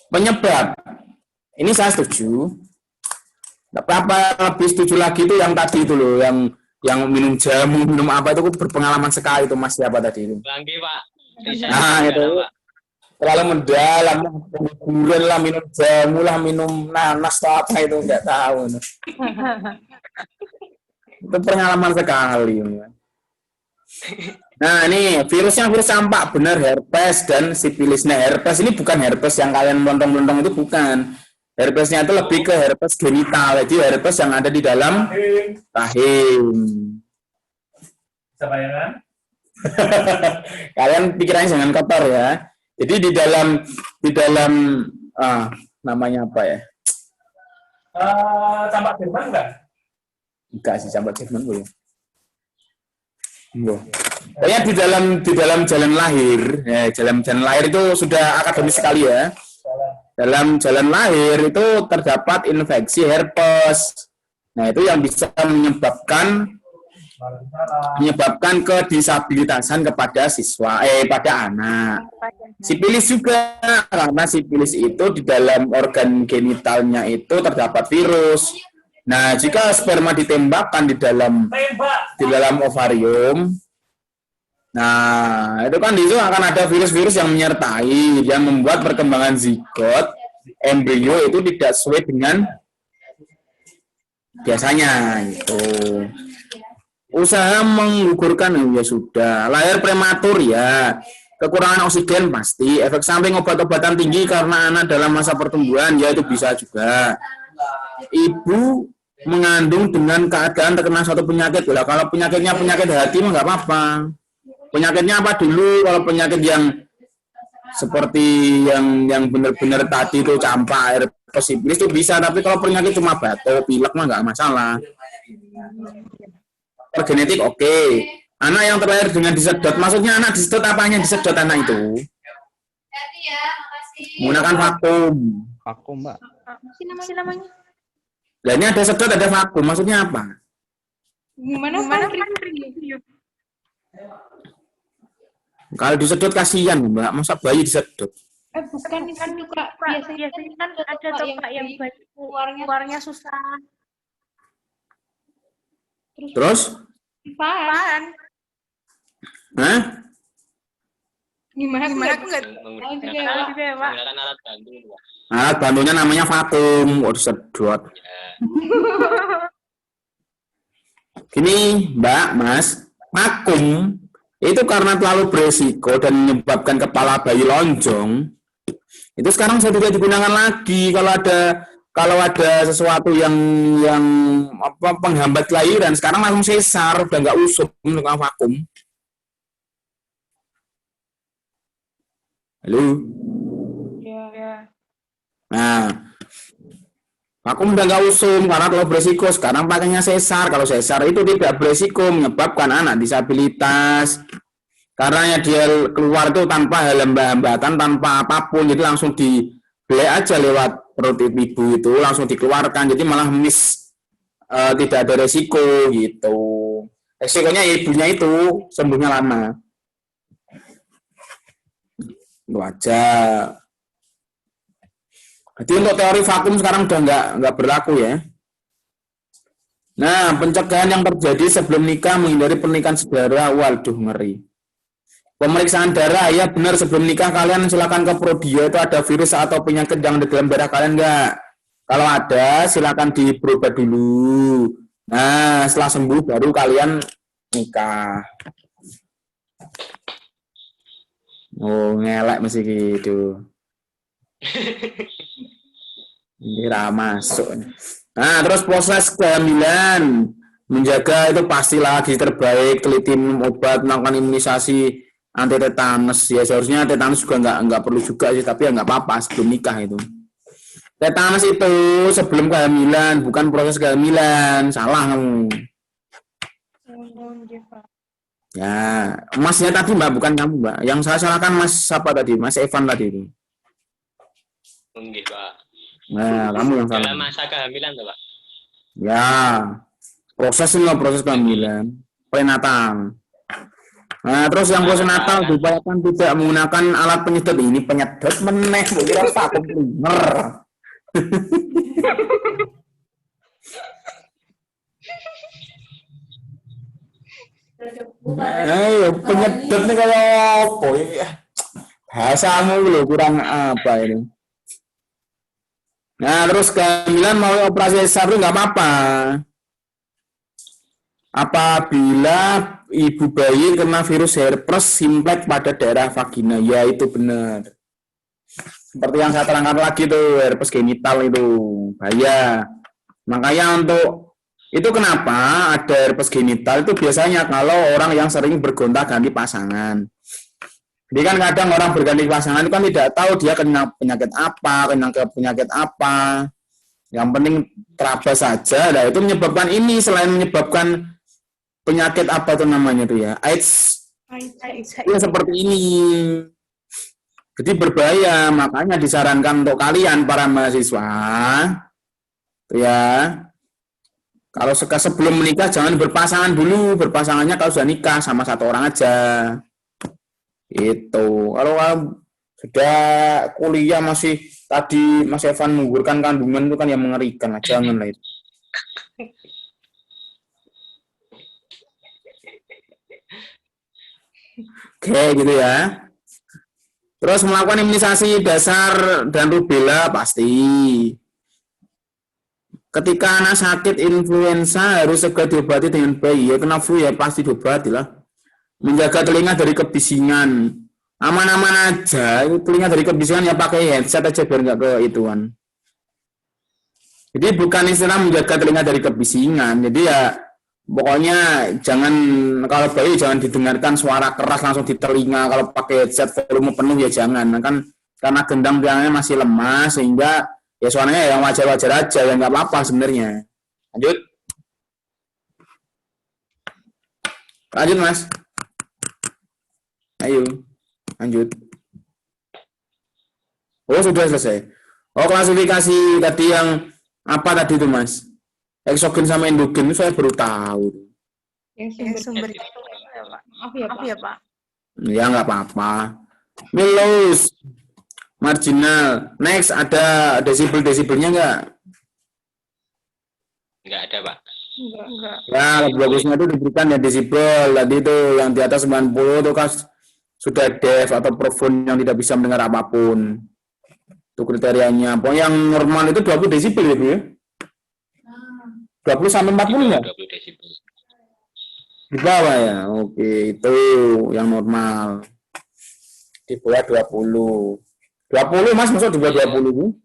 Penyebab. Ini saya setuju. Tidak apa-apa, lebih setuju lagi itu yang tadi itu loh, yang minum jamu, minum apa itu berpengalaman sekali itu Mas, siapa tadi itu? Lagi Pak. Nah itu terlalu mendalam, pengguguran lah, minum jamu lah, minum nanas atau apa itu nggak tahu. Itu pengalaman sekali. Nah ini virusnya virus campak, benar, herpes dan sipilis. Nah herpes ini bukan herpes yang kalian melontong-melontong itu, bukan. Herpesnya itu lebih ke herpes genital, jadi herpes yang ada di dalam rahim. Bisa bayangkan? Kalian pikirannya jangan kotor ya. Jadi di dalam namanya apa ya? Campak Jerman enggak? Enggak sih, campak Jerman boleh. Enggak. Kayaknya di dalam jalan lahir, jalan lahir itu sudah akademis sekali ya. Dalam jalan lahir itu terdapat infeksi herpes. Nah, itu yang bisa menyebabkan kedisabilitasan kepada pada anak. Sipilis juga, karena sipilis itu di dalam organ genitalnya itu terdapat virus. Nah, jika sperma ditembakkan di dalam ovarium, nah, itu kan di situ akan ada virus-virus yang menyertai, yang membuat perkembangan zigot, embrio itu tidak sesuai dengan biasanya. Itu usaha menggugurkan ya sudah, lahir prematur ya, kekurangan oksigen pasti, efek samping obat-obatan tinggi karena anak dalam masa pertumbuhan ya itu bisa juga. Ibu mengandung dengan keadaan terkena suatu penyakit, lah kalau penyakitnya penyakit hati mah nggak apa-apa. Penyakitnya apa dulu? Kalau penyakit yang seperti yang benar-benar tadi itu campak, herpes, sipilis itu bisa, tapi kalau penyakit cuma batuk, pilek mah nggak masalah. Genetik oke. Anak yang terlahir dengan disedot, maksudnya anak disedot apanya disedot anak itu? Menggunakan vakum. Vakum, Mbak. Apa sih namanya? Nah, ini ada sedot, ada vakum, maksudnya apa? Gimana? Kalau disedot kasihan, Mbak. Masa bayi disedot? Bukan itu Kak. Biasanya kan ada Kak yang keluarnya susah. Terus? Apaan? Hah? Gimana? Aku nggak tahu juga, Pak. Menggunakan alat bantu, Pak. Alat bantunya namanya vakum, kok disedot. Ya. Gini, Mbak, Mas, vakum itu karena terlalu beresiko dan menyebabkan kepala bayi lonjong, Itu sekarang sudah tidak digunakan lagi. Kalau ada sesuatu yang penghambat kelahiran, sekarang langsung sesar, udah nggak usum, nggak vakum. Halo. Ya. Nah, vakum udah nggak usum karena kalau beresiko. Sekarang pakainya sesar. Kalau sesar itu tidak beresiko, menyebabkan anak disabilitas. Karena dia keluar itu tanpa hambatan, tanpa apapun, jadi langsung dibelek aja lewat perut ibu itu, langsung dikeluarkan. Jadi malah tidak ada resiko gitu. Resikonya ibunya itu sembuhnya lama. Itu aja. Jadi untuk teori vakum sekarang udah nggak berlaku ya. Nah, pencegahan yang terjadi sebelum nikah menghindari pernikahan saudara, waduh ngeri. Pemeriksaan darah, ya benar sebelum nikah kalian silakan ke Prodio, itu ada virus atau penyakit yang di dalam darah kalian enggak? Kalau ada silakan diberobat dulu. Nah, setelah sembuh baru kalian nikah. Oh, ngelak masih gitu. Ini masuk. Nah, terus proses kehamilan menjaga itu pastilah gizi terbaik, teliti minum obat, melakukan imunisasi anti tetanus. Ya seharusnya tetanus juga nggak perlu juga sih, tapi ya nggak apa-apa sebelum nikah itu. Tetanus itu sebelum kehamilan, bukan proses kehamilan. Salah kamu. Ya, masnya tadi Mbak, bukan kamu Mbak. Yang saya salahkan Mas siapa tadi? Mas Evan tadi itu. Nggih, Pak. Nah, kamu yang salah. Dalam masa kehamilan tuh, Pak. Ya, proses kehamilan, prenatal. Nah, terus yang proses natal diupayakan tidak menggunakan alat penyedot. Ini penyedot meneh, kira vakum cleaner. Ayo, penyedot nih kayak apa ya? Bahasamu loh kurang apa ini. Nah, terus kehamilan mau operasi sesar itu nggak apa-apa. Apabila ibu bayi kena virus herpes simplex pada daerah vagina, ya itu benar. Seperti yang saya terangkan lagi tuh, herpes genital itu bahaya. Makanya untuk itu kenapa ada herpes genital itu biasanya kalau orang yang sering bergonta-ganti pasangan. Jadi kan kadang orang berganti pasangan itu kan tidak tahu dia kena penyakit apa. Yang penting terabas saja. Nah, itu menyebabkan ini, selain menyebabkan penyakit apa tuh namanya tuh ya, AIDS. Ya seperti ini. Jadi berbahaya, makanya disarankan untuk kalian para mahasiswa tuh ya. Kalau sebelum menikah jangan berpasangan dulu, berpasangannya kalau sudah nikah sama satu orang aja. Itu kalau sudah kuliah masih tadi Mas Evan menggugurkan kandungan itu kan yang mengerikan lah, jangan lah itu. Oke gitu ya. Terus melakukan imunisasi dasar dan rubella pasti. Ketika anak sakit influenza harus segera diobati dengan baik. Ya kena flu ya pasti diobati lah. Menjaga telinga dari kebisingan, aman-aman aja. Telinga dari kebisingan ya pakai headset aja biar nggak ke ituan. Jadi bukan istilah menjaga telinga dari kebisingan. Jadi ya pokoknya jangan, kalau bayi jangan didengarkan suara keras langsung di telinga. Kalau pakai headset volume penuh ya jangan. Kan karena gendang telinganya masih lemah sehingga ya suaranya yang wajar-wajar aja, ya nggak apa-apa sebenarnya. Lanjut Mas. Ayo, lanjut. Oh, sudah selesai. Oh, klasifikasi tadi yang apa tadi itu, Mas? Eksogen sama endogen itu saya baru tahu. Yang sumber maaf ya, Pak. Ya, nggak apa-apa. Milus, marginal. Next, ada desibel-desibelnya nggak? Nggak ada, Pak. Enggak. Ya, bagusnya itu diberikan ya desibel. Tadi itu yang di atas 90 itu kan sudah deaf atau profound yang tidak bisa mendengar apapun. Itu kriterianya. Pokoknya yang normal itu 20 desibel ya, Bu ya? 20 sampai 40 ya? 20 desibel. Di bawah ya? Oke, itu yang normal. Di bawah 20. 20 Mas, masuk juga 20.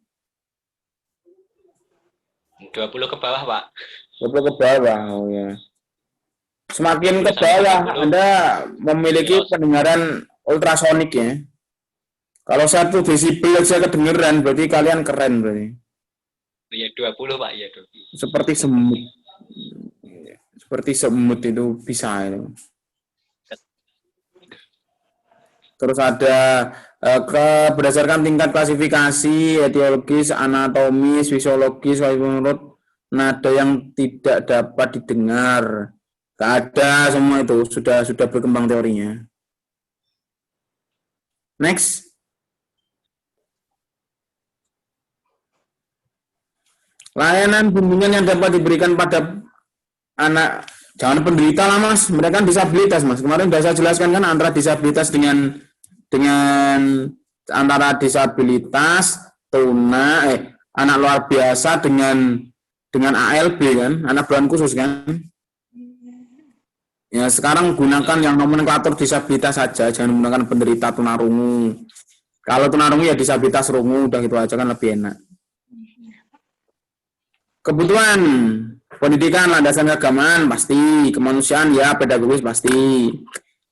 20 ke bawah, Pak. 20 ke bawah, oh ya. Semakin ke 20 sampai bawah 30. Anda memiliki pendengaran ultrasonik ya. Kalau 1 desibel aja kedengeran, berarti kalian keren berarti. Ya 20, Pak, ya 20. Seperti semut. Seperti semut itu bisa itu. Terus ada berdasarkan tingkat klasifikasi, etiologis, anatomis, fisiologis, menurut nada yang tidak dapat didengar. Gak ada semua itu, sudah berkembang teorinya. Next. Layanan bimbingan yang dapat diberikan pada anak, jangan penderita lah Mas, mereka kan disabilitas Mas. Kemarin sudah saya jelaskan kan antara disabilitas dengan antara disabilitas anak luar biasa dengan ALB kan, anak berkebutuhan khusus kan. Ya sekarang gunakan yang nomenklatur disabilitas saja, jangan menggunakan penderita tunarungu. Kalau tunarungu ya disabilitas rungu, udah gitu aja kan lebih enak. Kebutuhan pendidikan, landasan keagamaan pasti, kemanusiaan ya, pedagogis pasti.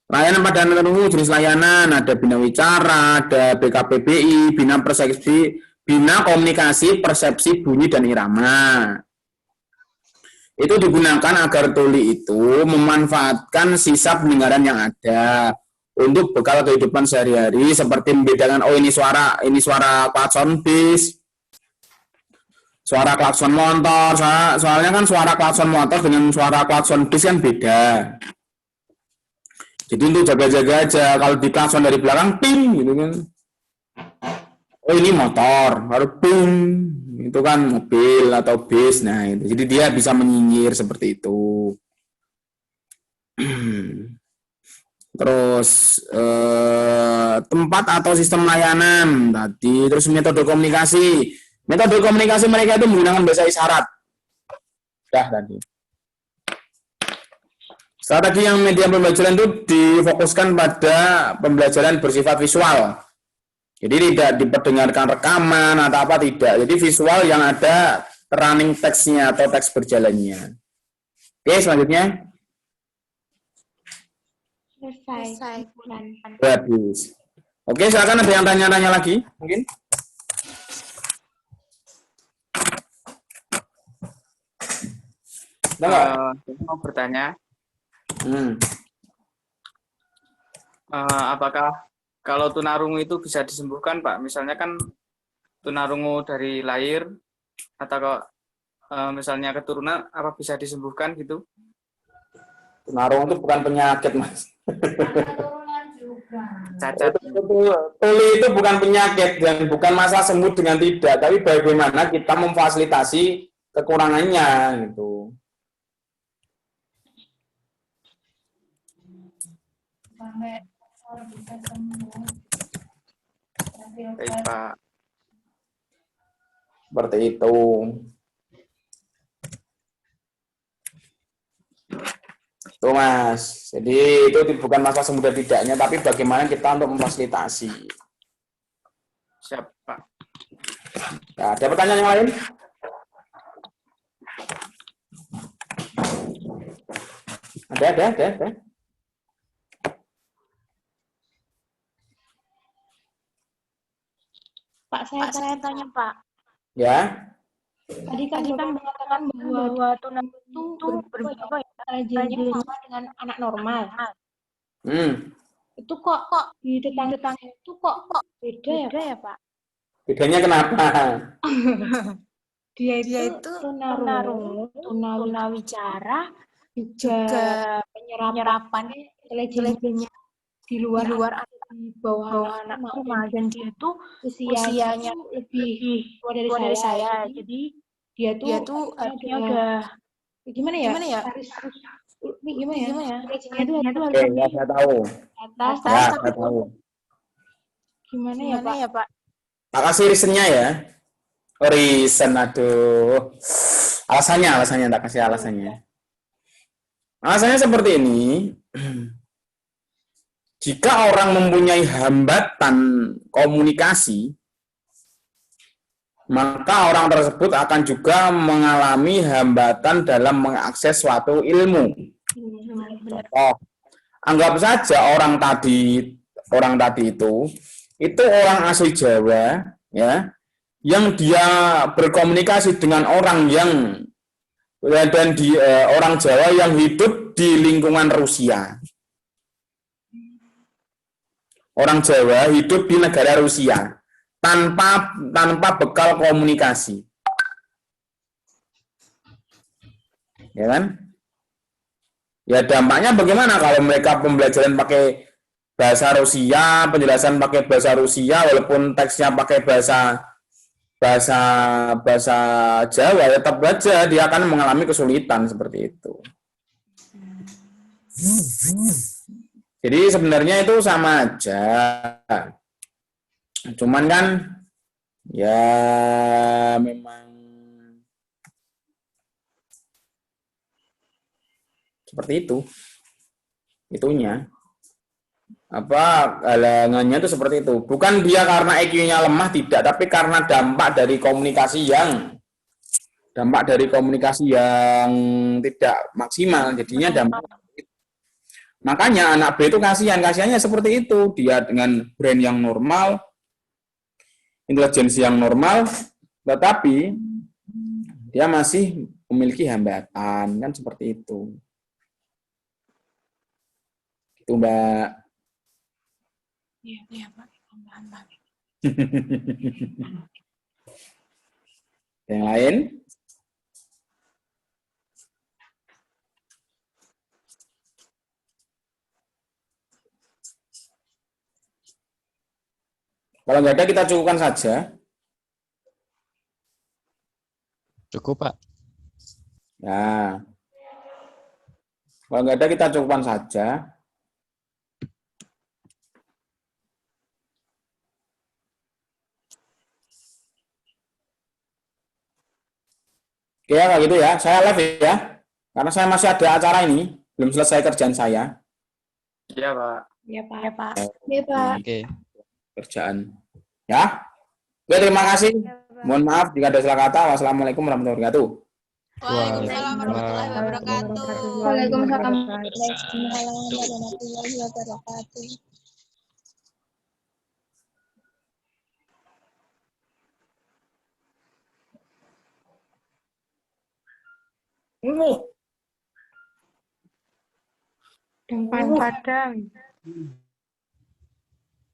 Layanan pada anak tunarungu, jenis layanan ada bina wicara, ada BKPBI, bina persepsi, bina komunikasi, persepsi bunyi dan irama. Itu digunakan agar tuli itu memanfaatkan sisa pendengaran yang ada untuk bekal kehidupan sehari-hari, seperti membedakan ini suara klakson bis, suara klakson motor, soalnya kan suara klakson motor dengan suara klakson bis kan beda. Jadi untuk jaga-jaga aja, kalau di klakson dari belakang ping gitu kan. Oh ini motor, baru ping, itu kan mobil atau bis. Nah, itu. Jadi dia bisa menyinyir seperti itu. Terus tempat atau sistem layanan tadi, terus metode komunikasi. Metode komunikasi mereka itu menggunakan bahasa isyarat. Dah tadi. Strategi yang media pembelajaran itu difokuskan pada pembelajaran bersifat visual. Jadi tidak diperdengarkan rekaman atau apa, tidak. Jadi visual yang ada running text-nya atau teks berjalannya. Oke, selanjutnya. Selesai. Habis. Oke, silakan ada yang tanya-tanya lagi, mungkin. Saya mau bertanya, apakah kalau tunarungu itu bisa disembuhkan, Pak? Misalnya kan tunarungu dari lahir atau misalnya keturunan, apa bisa disembuhkan gitu? Tunarungu itu bukan penyakit, Mas. Cacat. Tuli itu bukan penyakit dan bukan masalah sembuh dengan tidak, tapi bagaimana kita memfasilitasi kekurangannya gitu. Baik, Pak. Seperti itu. Tuh Mas, jadi itu bukan masalah sembuh dan tidaknya, tapi bagaimana kita untuk memfasilitasi. Siap, Pak. Nah, ada pertanyaan yang lain? Ada. Pak, saya tanya, Pak. Ya. Tadi kan mengatakan bahwa tunarungu itu berbeda derajatnya sama dengan anak normal. Itu kok di tetangga itu kok beda ya, Pak? Bedanya kenapa? Dia itu tunarungu, tunawicara, juga penyerapannya intelijennya di luar di bawah anak normal, dan dia itu usianya lebih tua dari saya. Jadi dia tuh udah gimana ya? Harus gimana ya? Intelijennya tuh harus Oke, ya, saya tahu. atas, Saya tahu. Gimana ya, Pak? Tak kasih reasonnya ya. Oh, reason, aduh. Alasannya, tak kasih alasannya. Alasannya seperti ini. Jika orang mempunyai hambatan komunikasi, maka orang tersebut akan juga mengalami hambatan dalam mengakses suatu ilmu. Contoh, anggap saja orang tadi itu orang asli Jawa, ya, yang dia berkomunikasi dengan orang orang Jawa yang hidup di lingkungan Rusia. Orang Jawa hidup di negara Rusia tanpa bekal komunikasi. Ya kan? Ya dampaknya bagaimana kalau mereka pembelajaran pakai bahasa Rusia, penjelasan pakai bahasa Rusia, walaupun teksnya pakai bahasa Jawa, tetap saja dia akan mengalami kesulitan seperti itu. Jadi sebenarnya itu sama aja. Cuman kan ya memang seperti itu. Itunya. Halangannya itu seperti itu. Bukan dia karena IQ-nya lemah, tidak, tapi karena dampak dari komunikasi yang tidak maksimal. Jadinya dampak. Makanya anak B itu kasihannya seperti itu. Dia dengan brain yang normal, intelijensi yang normal, tetapi dia masih memiliki hambatan, kan seperti itu. Itu Mbak. Iya, Pak. Yang lain? Kalau nggak ada, kita cukupkan saja. Cukup, Pak. Nah, kalau nggak ada, kita cukupkan saja. Oke, kalau gitu ya, saya live ya. Karena saya masih ada acara ini, belum selesai kerjaan saya. Iya, Pak. Ya, Pak. Ya, Pak. Iya, Pak. Oke. Kerjaan. Ya. Oke, terima kasih. Mohon maaf jika ada salah kata. Wassalamualaikum warahmatullahi wabarakatuh. Waalaikumsalam warahmatullahi wabarakatuh. Waalaikumsalam warahmatullahi wabarakatuh. Padang.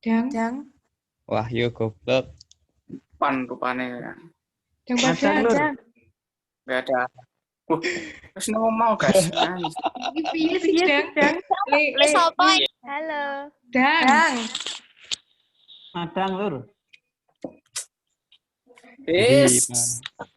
Dang. Wahyu goblok. Pan rupanya. Dang Padang. Nggak ada. Terus mau guys. Piye sih, Dang? Le. Halo. Dang. Madang, Lur. Yes. Pak.